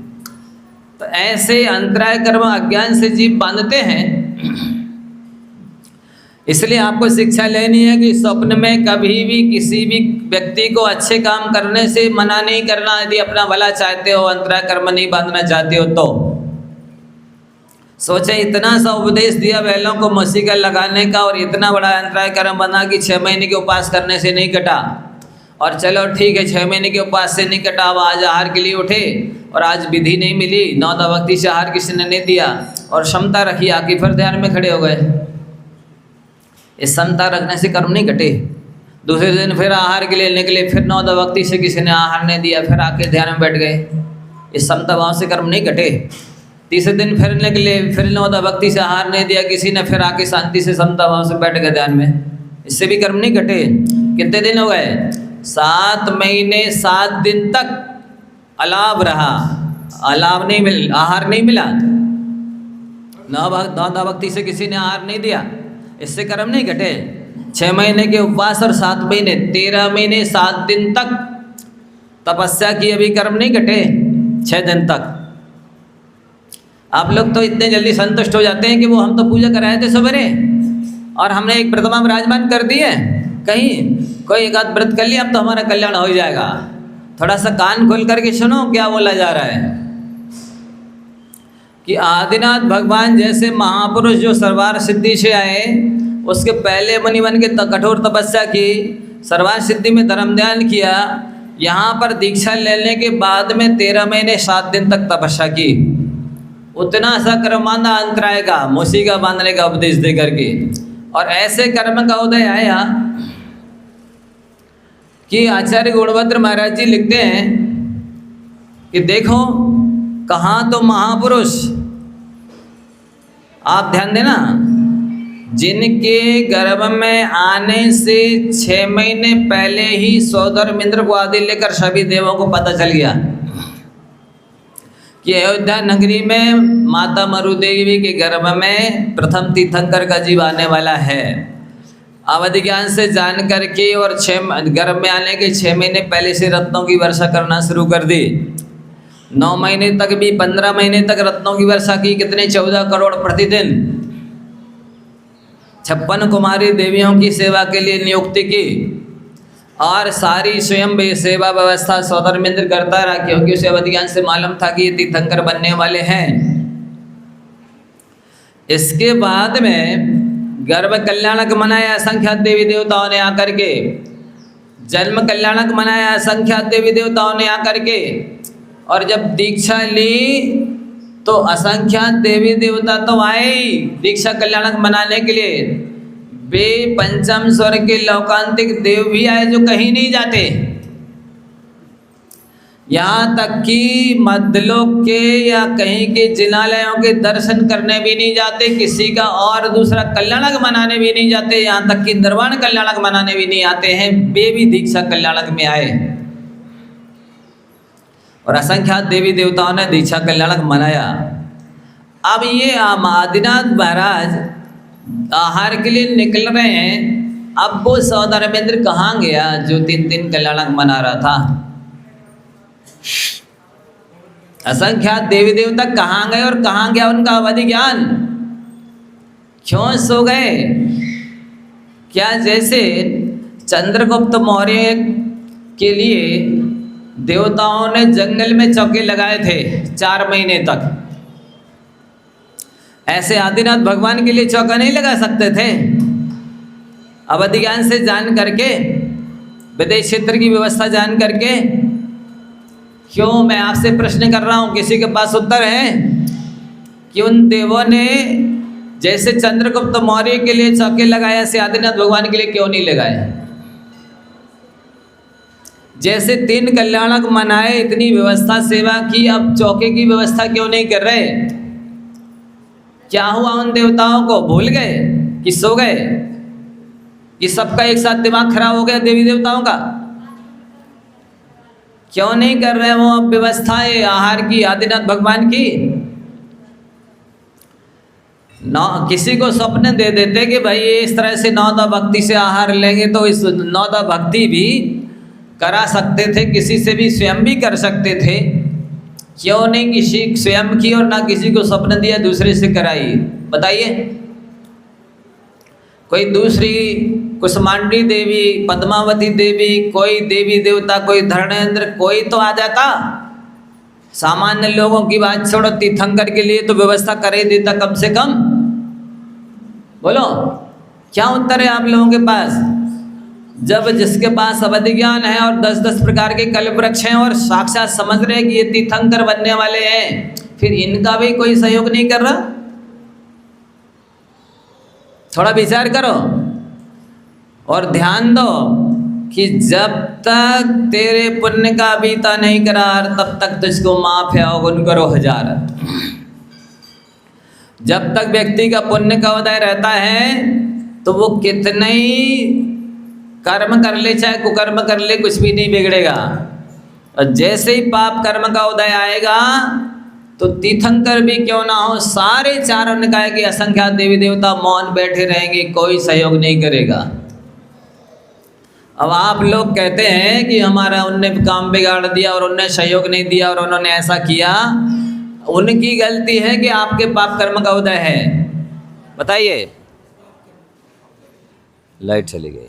तो ऐसे अंतराय कर्म अज्ञान से जीव बांधते हैं। इसलिए आपको शिक्षा लेनी है कि स्वप्न में कभी भी किसी भी व्यक्ति को अच्छे काम करने से मना नहीं करना। यदि अपना भला चाहते हो, अंतराय कर्म नहीं बांधना चाहते हो तो सोचे, इतना सा उपदेश दिया बैलों को मसीह का लगाने का, और इतना बड़ा अंतराय कर्म बना कि 6 महीने के उपवास करने से नहीं कटा। और चलो ठीक है, 6 महीने के उपवास से नहीं कटा, अब आज आहार के लिए उठे और आज विधि नहीं मिली, 9 भक्ति से आहार किसी ने नहीं दिया और क्षमता रखी, आके फिर ध्यान में खड़े हो गए। इस क्षमता रखने से कर्म नहीं कटे। दूसरे दिन फिर आहार के लिए निकले, फिर 9 भक्ति से किसी ने आहार नहीं दिया, फिर आके ध्यान में बैठ गए। इस क्षमता भाव से कर्म नहीं कटे। तीसरे दिन फिर निकले, फिर 9 भक्ति से आहार नहीं दिया किसी ने, फिर आके शांति से समता भाव से बैठ गए ध्यान में। इससे भी कर्म नहीं घटे। कितने दिन हो गए? 7 महीने 7 दिन तक अलाव रहा, अलाव नहीं मिल, आहार नहीं मिला, दादा भक्ति से किसी ने आहार नहीं दिया, इससे कर्म नहीं घटे। 6 महीने के उपवास और 7 महीने 13 महीने 7 दिन तक तपस्या की, अभी कर्म नहीं घटे 6 दिन तक। आप लोग तो इतने जल्दी संतुष्ट हो जाते हैं कि वो हम तो पूजा कराए थे सवेरे और हमने एक प्रतिमा विराजमान कर दी है, कहीं कोई एक आध व्रत कर लिया, अब तो हमारा कल्याण हो जाएगा। थोड़ा सा कान खोल करके सुनो क्या बोला जा रहा है कि आदिनाथ भगवान जैसे महापुरुष जो सर्वार सिद्धि से आए, उसके पहले मुनि बन के कठोर तपस्या की, सर्वार सिद्धि में धर्म ध्यान किया, यहाँ पर दीक्षा लेने के बाद में 13 महीने 7 दिन तक तपस्या की। उतना सा कर्म बांधा अंतराय का, मूसी का बांधने का उपदेश दे करके, और ऐसे कर्म का उदय आया कि आचार्य गुणवंतर महाराज जी लिखते हैं कि देखो कहाँ तो महापुरुष, आप ध्यान देना, जिनके गर्भ में आने से 6 महीने पहले ही सौदर मिंद्र को आदि लेकर सभी देवों को पता चल गया कि अयोध्या नगरी में माता मरु देवी के गर्भ में प्रथम तीर्थंकर का जीव आने वाला है। अवधि ज्ञान से जान करके और गर्भ में आने के 6 महीने पहले से रत्नों की वर्षा करना शुरू कर दी। 9 महीने तक भी 15 महीने तक रत्नों की वर्षा की। कितने? 14 करोड़ प्रतिदिन। 56 कुमारी देवियों की सेवा के लिए नियुक्ति की और सारी स्वयं सेवा व्यवस्था सौदर मिंद्र करता रहा, क्योंकि उसे अवधि ज्ञान से मालूम था कि ये तीर्थंकर बनने वाले हैं। इसके बाद में गर्भ कल्याणक मनाया असंख्यात देवी देवताओं ने आकर के, जन्म कल्याणक मनाया असंख्यात देवी देवताओं ने आकर के, और जब दीक्षा ली तो असंख्यात देवी देवता तो आए दीक्षा कल्याणक मनाने के लिए। वे पंचम स्वर्ग के लौकांतिक देव भी आए जो कहीं नहीं जाते, यहाँ तक कि मध्यलोक के या कहीं के जिनालयों के दर्शन करने भी नहीं जाते, किसी का और दूसरा कल्याणक मनाने भी नहीं जाते, यहाँ तक कि निर्वाण कल्याणक मनाने भी नहीं आते हैं। वे भी दीक्षा कल्याणक में आए और असंख्यात देवी देवताओं ने दीक्षा कल्याणक मनाया। अब ये आदिनाथ महाराज आहार के लिए निकल रहे हैं। अब वो सौदर मिंद्र कहाँ गया जो 3 दिन कल्याणक मना रहा था? असंख्यात देवी देवता कहाँ गए और कहाँ गया उनका अवधि ज्ञान? क्यों सो गए? क्या जैसे चंद्रगुप्त मौर्य के लिए देवताओं ने जंगल में चौके लगाए थे 4 महीने तक, ऐसे आदिनाथ भगवान के लिए चौका नहीं लगा सकते थे? अवधि ज्ञान से जान करके, विदेश क्षेत्र की व्यवस्था जान करके। क्यों? मैं आपसे प्रश्न कर रहा हूँ, किसी के पास उत्तर है कि उन देवों ने जैसे चंद्रगुप्त मौर्य के लिए चौके लगाए, ऐसे आदिनाथ भगवान के लिए क्यों नहीं लगाए? जैसे 3 कल्याणक मनाए, इतनी व्यवस्था सेवा की, अब चौके की व्यवस्था क्यों नहीं कर रहे? क्या हुआ उन देवताओं को? भूल गए कि सो गए? कि सबका एक साथ दिमाग खराब हो गया देवी देवताओं का? क्यों नहीं कर रहे वो अब व्यवस्थाएं आहार की आदिनाथ भगवान की? किसी को स्वप्न दे देते कि भाई ये इस तरह से नौदा भक्ति से आहार लेंगे तो इस नौदा भक्ति भी करा सकते थे, किसी से भी स्वयं भी कर सकते थे। क्यों नहीं किसी स्वयं की और ना किसी को स्वप्न दिया दूसरे से कराई? बताइए। कोई दूसरी कुसुमांडी देवी, पद्मावती देवी, कोई देवी देवता, कोई धर्मेंद्र, कोई तो आ जाता। सामान्य लोगों की बात छोड़ो, तीर्थंकर के लिए तो व्यवस्था कर ही देता कम से कम। बोलो क्या उत्तर है आप लोगों के पास? जब जिसके पास अवधि ज्ञान है और 10-10 प्रकार के कल्प वृक्ष हैं और साक्षात समझ रहे हैं कि ये तीर्थंकर बनने वाले हैं, फिर इनका भी कोई सहयोग नहीं कर रहा? थोड़ा विचार करो और ध्यान दो कि जब तक तेरे पुण्य का बीता नहीं करार, तब तक तुझको माफ है अवगुण करो 1000। जब तक व्यक्ति का पुण्य का उदय रहता है तो वो कितने ही कर्म कर ले, चाहे कुकर्म कर ले, कुछ भी नहीं बिगड़ेगा। और जैसे ही पाप कर्म का उदय आएगा तो तीर्थंकर भी क्यों ना हो, सारे चारों निकाय के असंख्यात देवी देवता मौन बैठे रहेंगे, कोई सहयोग नहीं करेगा। अब आप लोग कहते हैं कि हमारा उनने काम बिगाड़ दिया और उनने सहयोग नहीं दिया और उन्होंने ऐसा किया, उनकी गलती है कि आपके पाप कर्म का उदय है। बताइए। लाइट चली गई।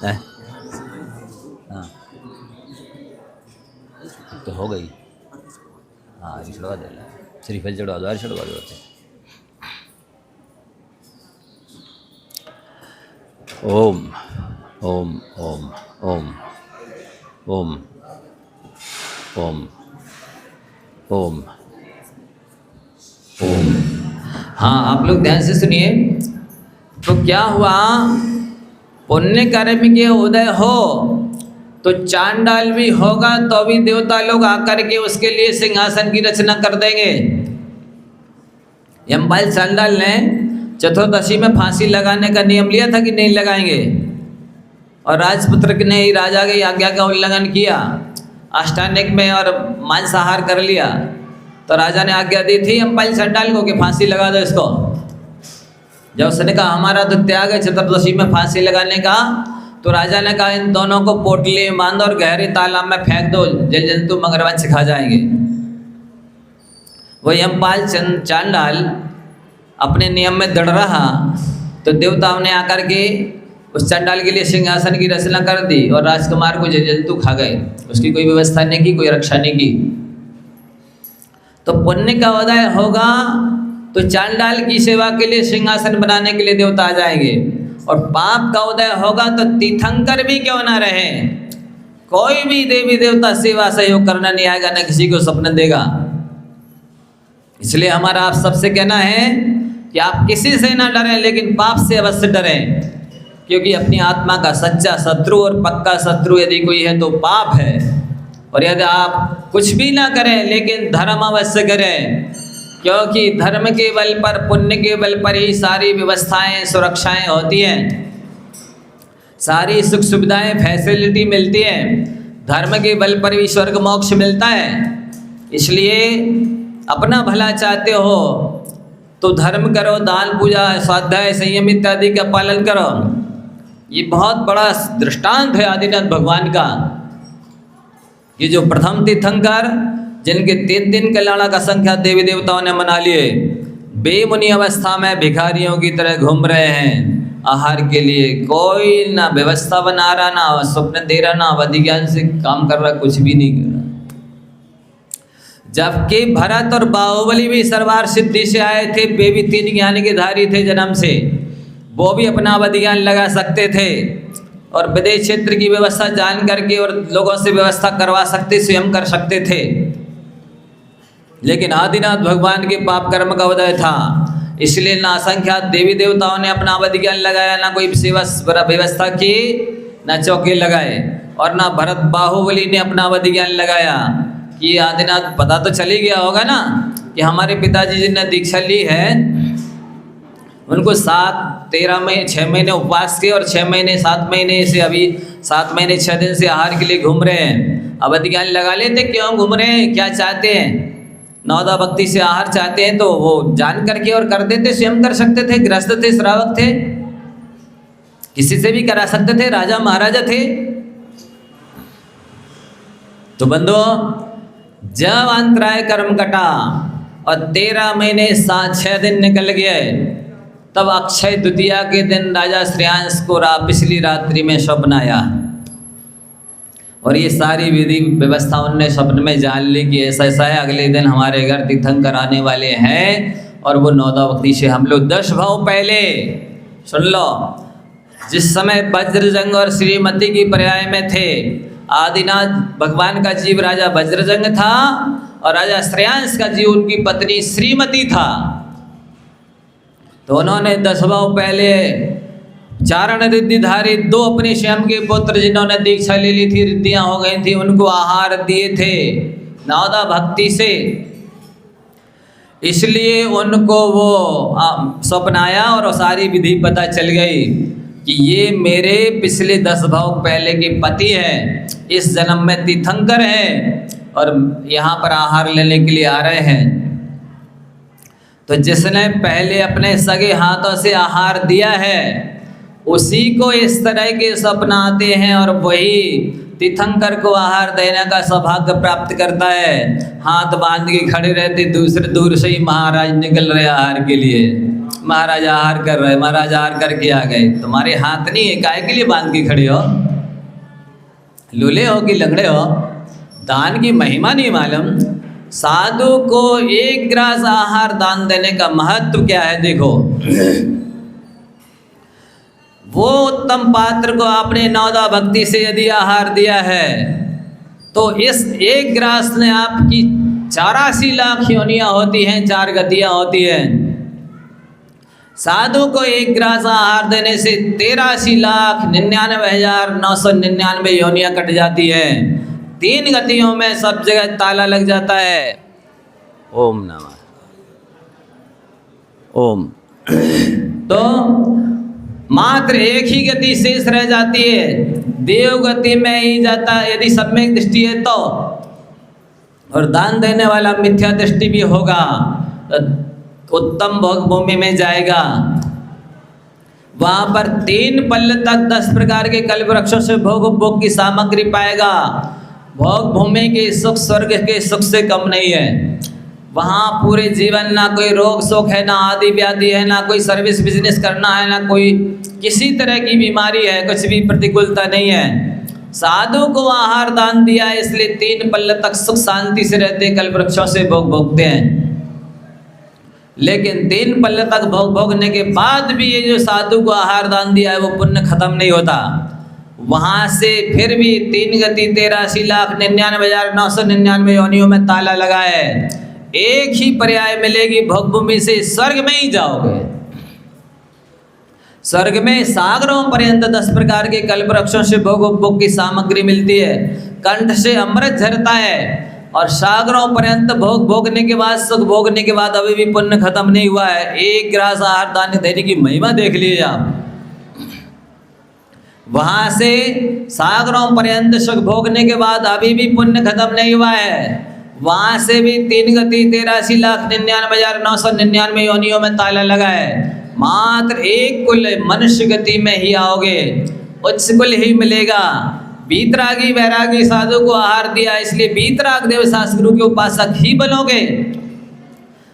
हाँ तो हो गई। हाँ अरे छुड़वा दे, श्रीफल चढ़वा दो, अरे छुड़वा दो। ओम ओम ओम ओम ओम ओम ओम ओम। हाँ आप लोग ध्यान से सुनिए। तो क्या हुआ, पुण्य कर्म के उदय हो तो चांडाल भी होगा तो भी देवता लोग आकर के उसके लिए सिंहासन की रचना कर देंगे। यमपाल चांडाल ने चतुर्दशी में फांसी लगाने का नियम लिया था कि नहीं लगाएंगे, और राजपुत्र ने ही राजा की आज्ञा का उल्लंघन किया, अष्टांगिक में और मांसाहार कर लिया। तो राजा ने आज्ञा दी थी यमपाल चांडाल को कि फांसी लगा दो इसको। जब उसने कहा हमारा तो त्याग है चतुर्दशी में फांसी लगाने का, तो राजा ने कहा इन दोनों को पोटली में बांधो और गहरे तालाब में फेंक दो, जल जंतु मगरमच्छ खा जाएंगे। वो यमपाल चांडाल अपने नियम में दृढ़ रहा, तो देवताओं ने आकर के उस चांडाल के लिए सिंहासन की रचना कर दी और राजकुमार को जल जंतु खा गए। उसकी कोई व्यवस्था नहीं की, कोई रक्षा नहीं की। तो पुण्य का उदय होगा तो चांडाल की सेवा के लिए सिंहासन बनाने के लिए देवता आ जाएंगे, और पाप का उदय होगा तो तीर्थंकर भी क्यों ना रहे, कोई भी देवी देवता सेवा सहयोग करना नहीं आएगा, ना किसी को सपना देगा। इसलिए हमारा आप सबसे कहना है कि आप किसी से ना डरें, लेकिन पाप से अवश्य डरें, क्योंकि अपनी आत्मा का सच्चा शत्रु और पक्का शत्रु यदि कोई है तो पाप है। और यदि आप कुछ भी ना करें लेकिन धर्म अवश्य करें, क्योंकि धर्म के बल पर, पुण्य के बल पर ही सारी व्यवस्थाएं सुरक्षाएं होती हैं, सारी सुख सुविधाएं फैसिलिटी मिलती है। धर्म के बल पर भी स्वर्ग मोक्ष मिलता है। इसलिए अपना भला चाहते हो तो धर्म करो, दान पूजा स्वाध्याय संयम इत्यादि का पालन करो। ये बहुत बड़ा दृष्टांत है आदिनाथ भगवान का। ये जो प्रथम तीर्थंकर जिनके 3 दिन कल्याण का संख्या देवी देवताओं ने मना लिए, बेमुनि अवस्था में भिखारियों की तरह घूम रहे हैं, आहार के लिए कोई ना व्यवस्था बना रहा, ना स्वप्न दे रहा, ना विज्ञान से काम कर रहा, कुछ भी नहीं कर रहा। जबकि भरत और बाहुबली भी सरवार सिद्धि से आए थे, वे भी 3 ज्ञान के धारी थे जन्म से, वो भी अपना विज्ञान लगा सकते थे और विदेश क्षेत्र की व्यवस्था जान करके और लोगों से व्यवस्था करवा सकते, स्वयं कर सकते थे। लेकिन आदिनाथ भगवान के पाप कर्म का उदय था, इसलिए ना असंख्यात देवी देवताओं ने अपना विज्ञान लगाया, ना कोई व्यवस्था की, ना चौके लगाए, और ना भरत बाहुबली ने अपना विज्ञान लगाया। कि आदिनाथ पता तो चली गया होगा ना कि हमारे पिताजी जिनने दीक्षा ली है उनको 6 महीने उपवास के और 6 महीने 7 महीने से, अभी 7 महीने 6 दिन से आहार के लिए घूम रहे हैं। अब विज्ञान लगा लेते, क्यों घूम रहे हैं, क्या चाहते हैं, 9 भक्ति से आहार चाहते हैं तो वो जान करके और कर देते, स्वयं कर सकते थे, गृहस्थ थे, श्रावक थे, किसी से भी करा सकते थे, राजा महाराजा थे। तो बंधुओं, जब अंतराय कर्म कटा और 13 महीने 6 दिन निकल गए, तब अक्षय द्वितीया के दिन राजा श्रेयांश को पिछली रात्रि में स्वप्न आया, और ये सारी विधि व्यवस्था उनने स्वप्न में जान ली कि ऐसा ऐसा है, अगले दिन हमारे घर तीर्थंकर आने वाले हैं, और वो 9 भक्ति से हम लोग 10 भाव पहले सुन लो, जिस समय वज्रजंग और श्रीमती की पर्याय में थे, आदिनाथ भगवान का जीव राजा वज्रजंग था और राजा श्रेयांश का जीव उनकी पत्नी श्रीमती था। तो उन्होंने 10 भाव पहले चारण रिद्धिधारी 2 अपने स्वयं के पुत्र जिन्होंने दीक्षा ले ली थी, रिद्धियाँ हो गई थी, उनको आहार दिए थे नवदा भक्ति से। इसलिए उनको वो स्वप्न आया और सारी विधि पता चल गई कि ये मेरे पिछले 10 भाव पहले के पति हैं, इस जन्म में तीर्थंकर हैं और यहाँ पर आहार लेने के लिए आ रहे हैं। तो जिसने पहले अपने सगे हाथों से आहार दिया है उसी को इस तरह के स्वप्न आते हैं और वही तीर्थंकर को आहार देने का सौभाग्य प्राप्त करता है। हाथ बांध के खड़े रहते, दूसरे दूर से ही महाराज निकल रहे आहार के लिए। महाराज आहार कर रहे, महाराज आहार करके आ गए। तुम्हारे हाथ नहीं है, काहे के लिए बांध के खड़े हो? लूले हो कि लंगड़े हो? दान की महिमा नहीं मालूम? साधु को 1 ग्रास आहार दान देने का महत्व क्या है देखो। वो उत्तम पात्र को आपने नवदा भक्ति से यदि आहार दिया है तो इस 1 ग्रास ने आपकी 84 लाख योनियाँ होती हैं, 4 गतियाँ होती हैं। साधु को 1 ग्रास आहार देने से 83,99,999 योनियाँ कट जाती हैं। 3 गतियों में सब जगह ताला लग जाता है। ओम नमः ओम। तो मात्र एक ही गति शेष रह जाती है, देव गति में ही जाता है यदि सम्यक दृष्टि है तो। और दान देने वाला मिथ्या दृष्टि भी होगा तो उत्तम भोग भूमि में जाएगा। वहाँ पर 3 पल्ल तक 10 प्रकार के कल्प वृक्षों से भोग की सामग्री पाएगा। भोग भूमि के सुख स्वर्ग के सुख से कम नहीं है। वहाँ पूरे जीवन ना कोई रोग शोक है, ना आदि व्याधि है, ना कोई सर्विस बिजनेस करना है, ना कोई किसी तरह की बीमारी है, कुछ भी प्रतिकूलता नहीं है। साधु को आहार दान दिया है इसलिए 3 पल्ल तक सुख शांति से रहते, कल्प वृक्षों से भोग भोगते हैं। लेकिन 3 पल्ल तक भोग भोगने के बाद भी ये जो साधु को आहार दान दिया है वो पुण्य खत्म नहीं होता। वहाँ से फिर भी 3 गति 83,99,999 योनियों में ताला लगा है। एक ही पर्याय मिलेगी, भोग भूमि से स्वर्ग में ही जाओगे। स्वर्ग में सागरों पर्यंत 10 प्रकार के कल्प वृक्षों से भोग की सामग्री मिलती है। कंठ से अमृत झरता है और सागरों पर्यंत भोग भोगने के बाद, सुख भोगने के बाद अभी भी पुण्य खत्म नहीं हुआ है। 1 ग्रास आहार दान देने की महिमा देख लीजिए आप। वहाँ से सागरों पर्यंत सुख भोगने के बाद अभी भी पुण्य खत्म नहीं हुआ है। वहाँ से भी 3 गति 83,99,999 योनियों में ताला लगा है। मात्र एक कुल मनुष्य गति में ही आओगे, उच्च कुल ही मिलेगा। बीतरागी वैरागी साधु को आहार दिया इसलिए बीतराग देव शास्त्रु के उपासक ही बनोगे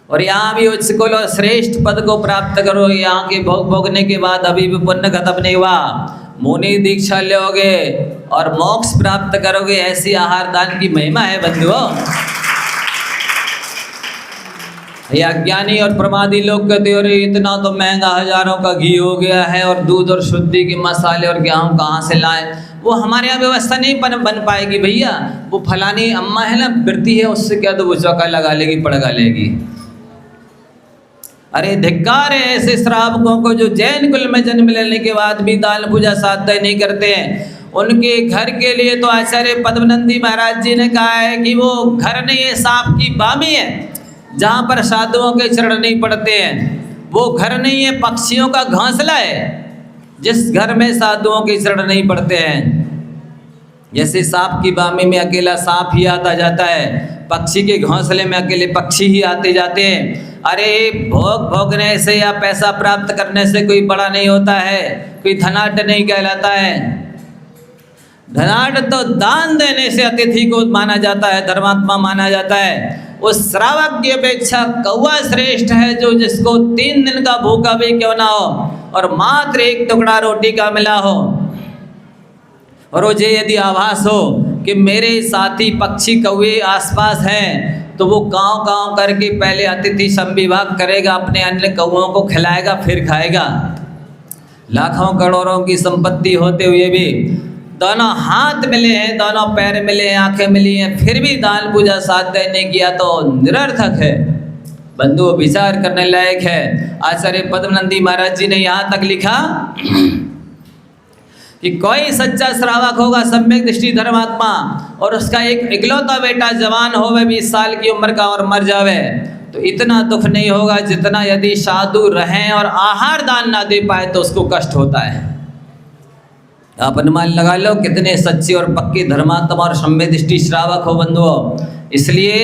और यहाँ भी उच्च कुल और श्रेष्ठ पद को प्राप्त करो। यहाँ के भोग भोगने के बाद अभी भी पुण्य खत्म नहीं हुआ, मुनि दीक्षा लोगे और मोक्ष प्राप्त करोगे। ऐसी आहार दान की महिमा है बंधुओं। या ज्ञानी और प्रमादी लोग कहते हो अरे इतना तो महंगा, हजारों का घी हो गया है और दूध और शुद्धि के मसाले और गेहूं कहाँ से लाएं। वो हमारे यहाँ व्यवस्था नहीं बन पाएगी भैया। वो फलानी अम्मा है ना, बिरती है, उससे क्या तो वो चौका लगा लेगी, पड़गा लेगी। अरे धिक्कार है ऐसे श्रावकों को जो जैन कुल में जन्म लेने के बाद भी दान पूजा साध्य नहीं करते हैं। उनके घर के लिए तो आचार्य पद्मनंदी महाराज जी ने कहा है कि वो घर नहीं है, सांप की बामी है जहाँ पर साधुओं के चरण नहीं पड़ते हैं। वो घर नहीं है, पक्षियों का घोंसला है जिस घर में साधुओं के चरण नहीं पड़ते हैं। जैसे सांप की बामी में अकेला सांप ही आता जाता है, पक्षी के घोंसले में अकेले पक्षी ही आते जाते हैं। अरे भोग भोगने से या पैसा प्राप्त करने से कोई बड़ा नहीं होता है, कोई धनाढ्य नहीं कहलाता है। धनाढ्य तो दान देने से अतिथि को माना जाता है, धर्मात्मा माना जाता है। उस श्रावक की अपेक्षा कौवा श्रेष्ठ है जो जिसको 3 दिन का भूखा भी क्यों ना हो और मात्र 1 टुकड़ा रोटी का मिला हो और मुझे यदि आभास हो कि मेरे साथी पक्षी कौवे आसपास हैं तो वो काँव करके पहले अतिथि संविभाग करेगा, अपने अन्य कौवों को खिलाएगा फिर खाएगा। लाखों करोड़ों की संपत्ति होते हुए भी दोनों हाथ मिले हैं, दोनों पैर मिले हैं, आंखें मिली हैं, फिर भी दान पूजा साध्य नहीं किया तो निरर्थक है। बंधुओं विचार करने लायक है। आचार्य पद्मनंदी महाराज जी ने यहाँ तक लिखा कि कोई सच्चा श्रावक होगा, सम्यक दृष्टि धर्मात्मा, और उसका एक इकलौता बेटा जवान हो, वह 20 साल की उम्र का और मर जावे, तो इतना दुख नहीं होगा जितना यदि साधु रहें और आहार दान ना दे पाए तो उसको कष्ट होता है। आप अनुमान लगा लो कितने सच्चे और पक्के धर्मात्मा और सम्यक दृष्टि श्रावक हो बंधुओं। इसलिए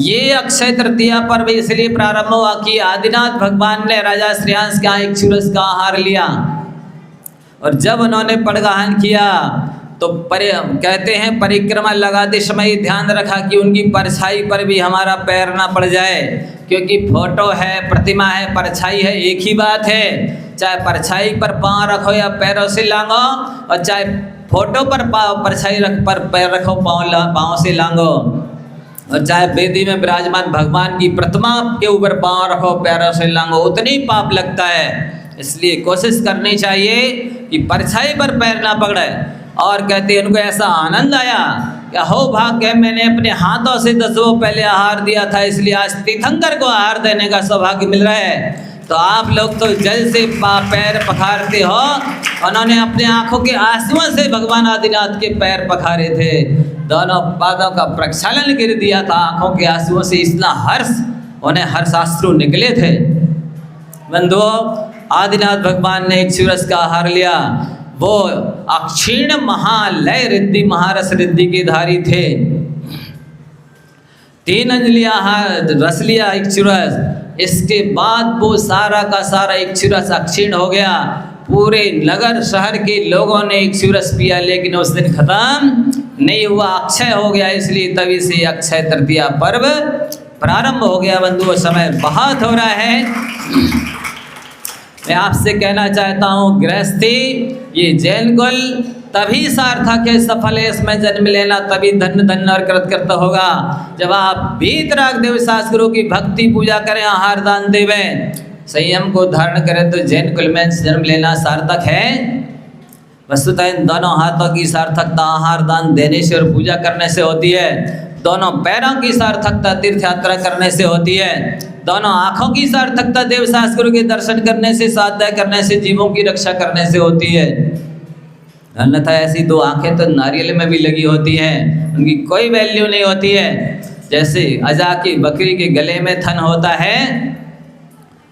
ये अक्षय तृतीया पर्व इसलिए प्रारंभ हुआ कि आदिनाथ भगवान ने राजा श्रेयांश का एक क्षुरस का आहार लिया, और जब उन्होंने पड़गाहन किया तो कहते हैं परिक्रमा लगाते समय ध्यान रखा कि उनकी परछाई पर भी हमारा पैर ना पड़ जाए, क्योंकि फोटो है, प्रतिमा है, परछाई है, एक ही बात है। चाहे परछाई पर पाँव रखो या पैरों से लांगो, और चाहे फोटो पर परछाई पर पैर रखो, पाँव से लांगो, और चाहे वेदी में विराजमान भगवान की प्रतिमा के ऊपर पाँव रखो, पैरों से लांगो, उतनी ही पाप लगता है। इसलिए कोशिश करनी चाहिए कि परछाई पर पैर ना पकड़े। और कहते हैं उनको ऐसा आनंद आया कि हो भाग्य, मैंने अपने हाथों से 10 पहले आहार दिया था, इसलिए आज तीर्थंकर को आहार देने का सौभाग्य मिल रहा है। तो आप लोग तो जल से पैर पखारते हो, उन्होंने अपने आंखों के आंसुओं से भगवान आदिनाथ के पैर पखारे थे, दोनों पादों का प्रक्षालन गिर दिया था आंखों के आंसुओं से, इतना हर्ष, उन्हें हर्षाश्रु निकले थे। बंधुओं, आदिनाथ भगवान ने एक क्षुरस का आहार लिया, वो अक्षीण महालय रिद्धि महारस रिद्धि के धारी थे। 3 अंजलि आहार रस लिया एक क्षुरस, इसके बाद वो सारा का सारा एक क्षुरस अक्षीण हो गया। पूरे नगर शहर के लोगों ने एक क्षुरस पिया, लेकिन उस दिन खत्म नहीं हुआ, अक्षय हो गया। इसलिए तभी से अक्षय तृतीया पर्व प्रारंभ हो गया। बंधुओं, समय बहुत हो रहा है, मैं आपसे कहना चाहता हूँ गृहस्थी, ये जैन कुल तभी सार्थक है, सफल है, इसमें जन्म लेना तभी धन्य धन्य और कृतकृत होगा जब आप वीतराग देव शास्त्रों की भक्ति पूजा करें, आहार दान देवें, संयम को धारण करें, तो जैन कुल में जन्म लेना सार्थक है। वस्तुतः इन दोनों हाथों की सार्थकता आहार दान देने से और पूजा करने से होती है। दोनों पैरों की सार्थकता तीर्थ यात्रा करने से होती है। दोनों आँखों की सार्थकता देव शास्त्रों के दर्शन करने से, स्वाध्याय करने से, जीवों की रक्षा करने से होती है। अन्यथा ऐसी 2 आँखें तो नारियल में भी लगी होती हैं, उनकी कोई वैल्यू नहीं होती है। जैसे अजा की बकरी के गले में थन होता है,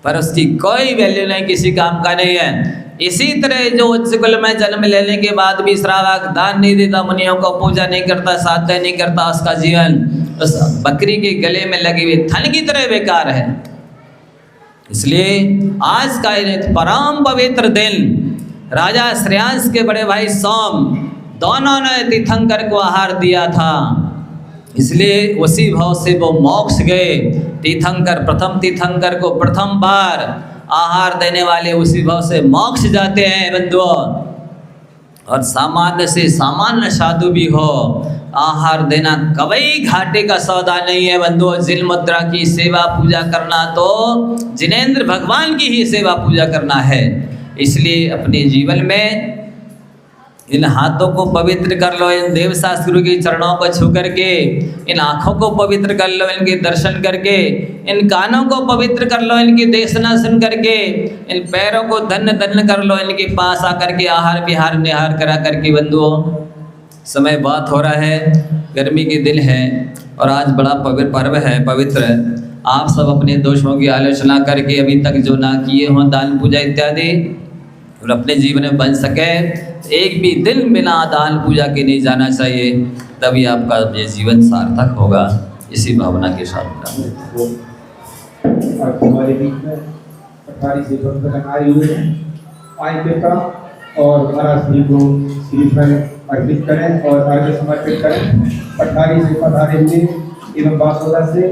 पर उसकी कोई वैल्यू नहीं, किसी काम का नहीं है। इसी तरह जो उच्च कुल में जन्म लेने के बाद भी श्रावक दान नहीं देता, मुनियों को पूजा नहीं करता, स्वाध्याय नहीं करता, उसका जीवन उस बकरी के गले में लगी हुई थन की तरह बेकार है। इसलिए आज का एक परम पवित्र दिन, राजा श्रेयांश के बड़े भाई सोम, दोनों ने तीर्थंकर को आहार दिया था, इसलिए उसी भाव से वो मोक्ष गए। तीर्थंकर, प्रथम तीर्थंकर को प्रथम बार आहार देने वाले उसी भाव से मोक्ष जाते हैं बंधुओं। और सामान्य से सामान्य साधु भी हो, आहार देना कभी घाटे का सौदा नहीं है बंधुओं। जिन मुद्रा की सेवा पूजा करना तो जिनेंद्र भगवान की ही सेवा पूजा करना है। इसलिए अपने जीवन में इन हाथों को पवित्र कर लो, इन देव शास्त्रों के चरणों को छू करके, इन आँखों को पवित्र कर लो इनके दर्शन करके, इन कानों को पवित्र कर लो इनकी देशना सुन करके, इन पैरों को धन्य धन्य कर लो इनके पास आकर के आहार विहार निहार करा करके। बंधुओं, समय बहुत हो रहा है, गर्मी के दिन है और आज बड़ा पवित्र पर्व है, पवित्र है। आप सब अपने दोषों की आलोचना करके अभी तक जो ना किए हों दान पूजा इत्यादि, और अपने जीवन में बन सके, एक भी दिन बिना दान पूजा के नहीं जाना चाहिए, तभी आपका ये जीवन सार्थक होगा। इसी भावना के साथ हमारे बीच में 18 से आए हुए हैं, आए कृपा और महाराज जी को श्रीफल अर्पित करें और आगे समर्पित करें। 18 से पधारे हुए एवं बासोदा से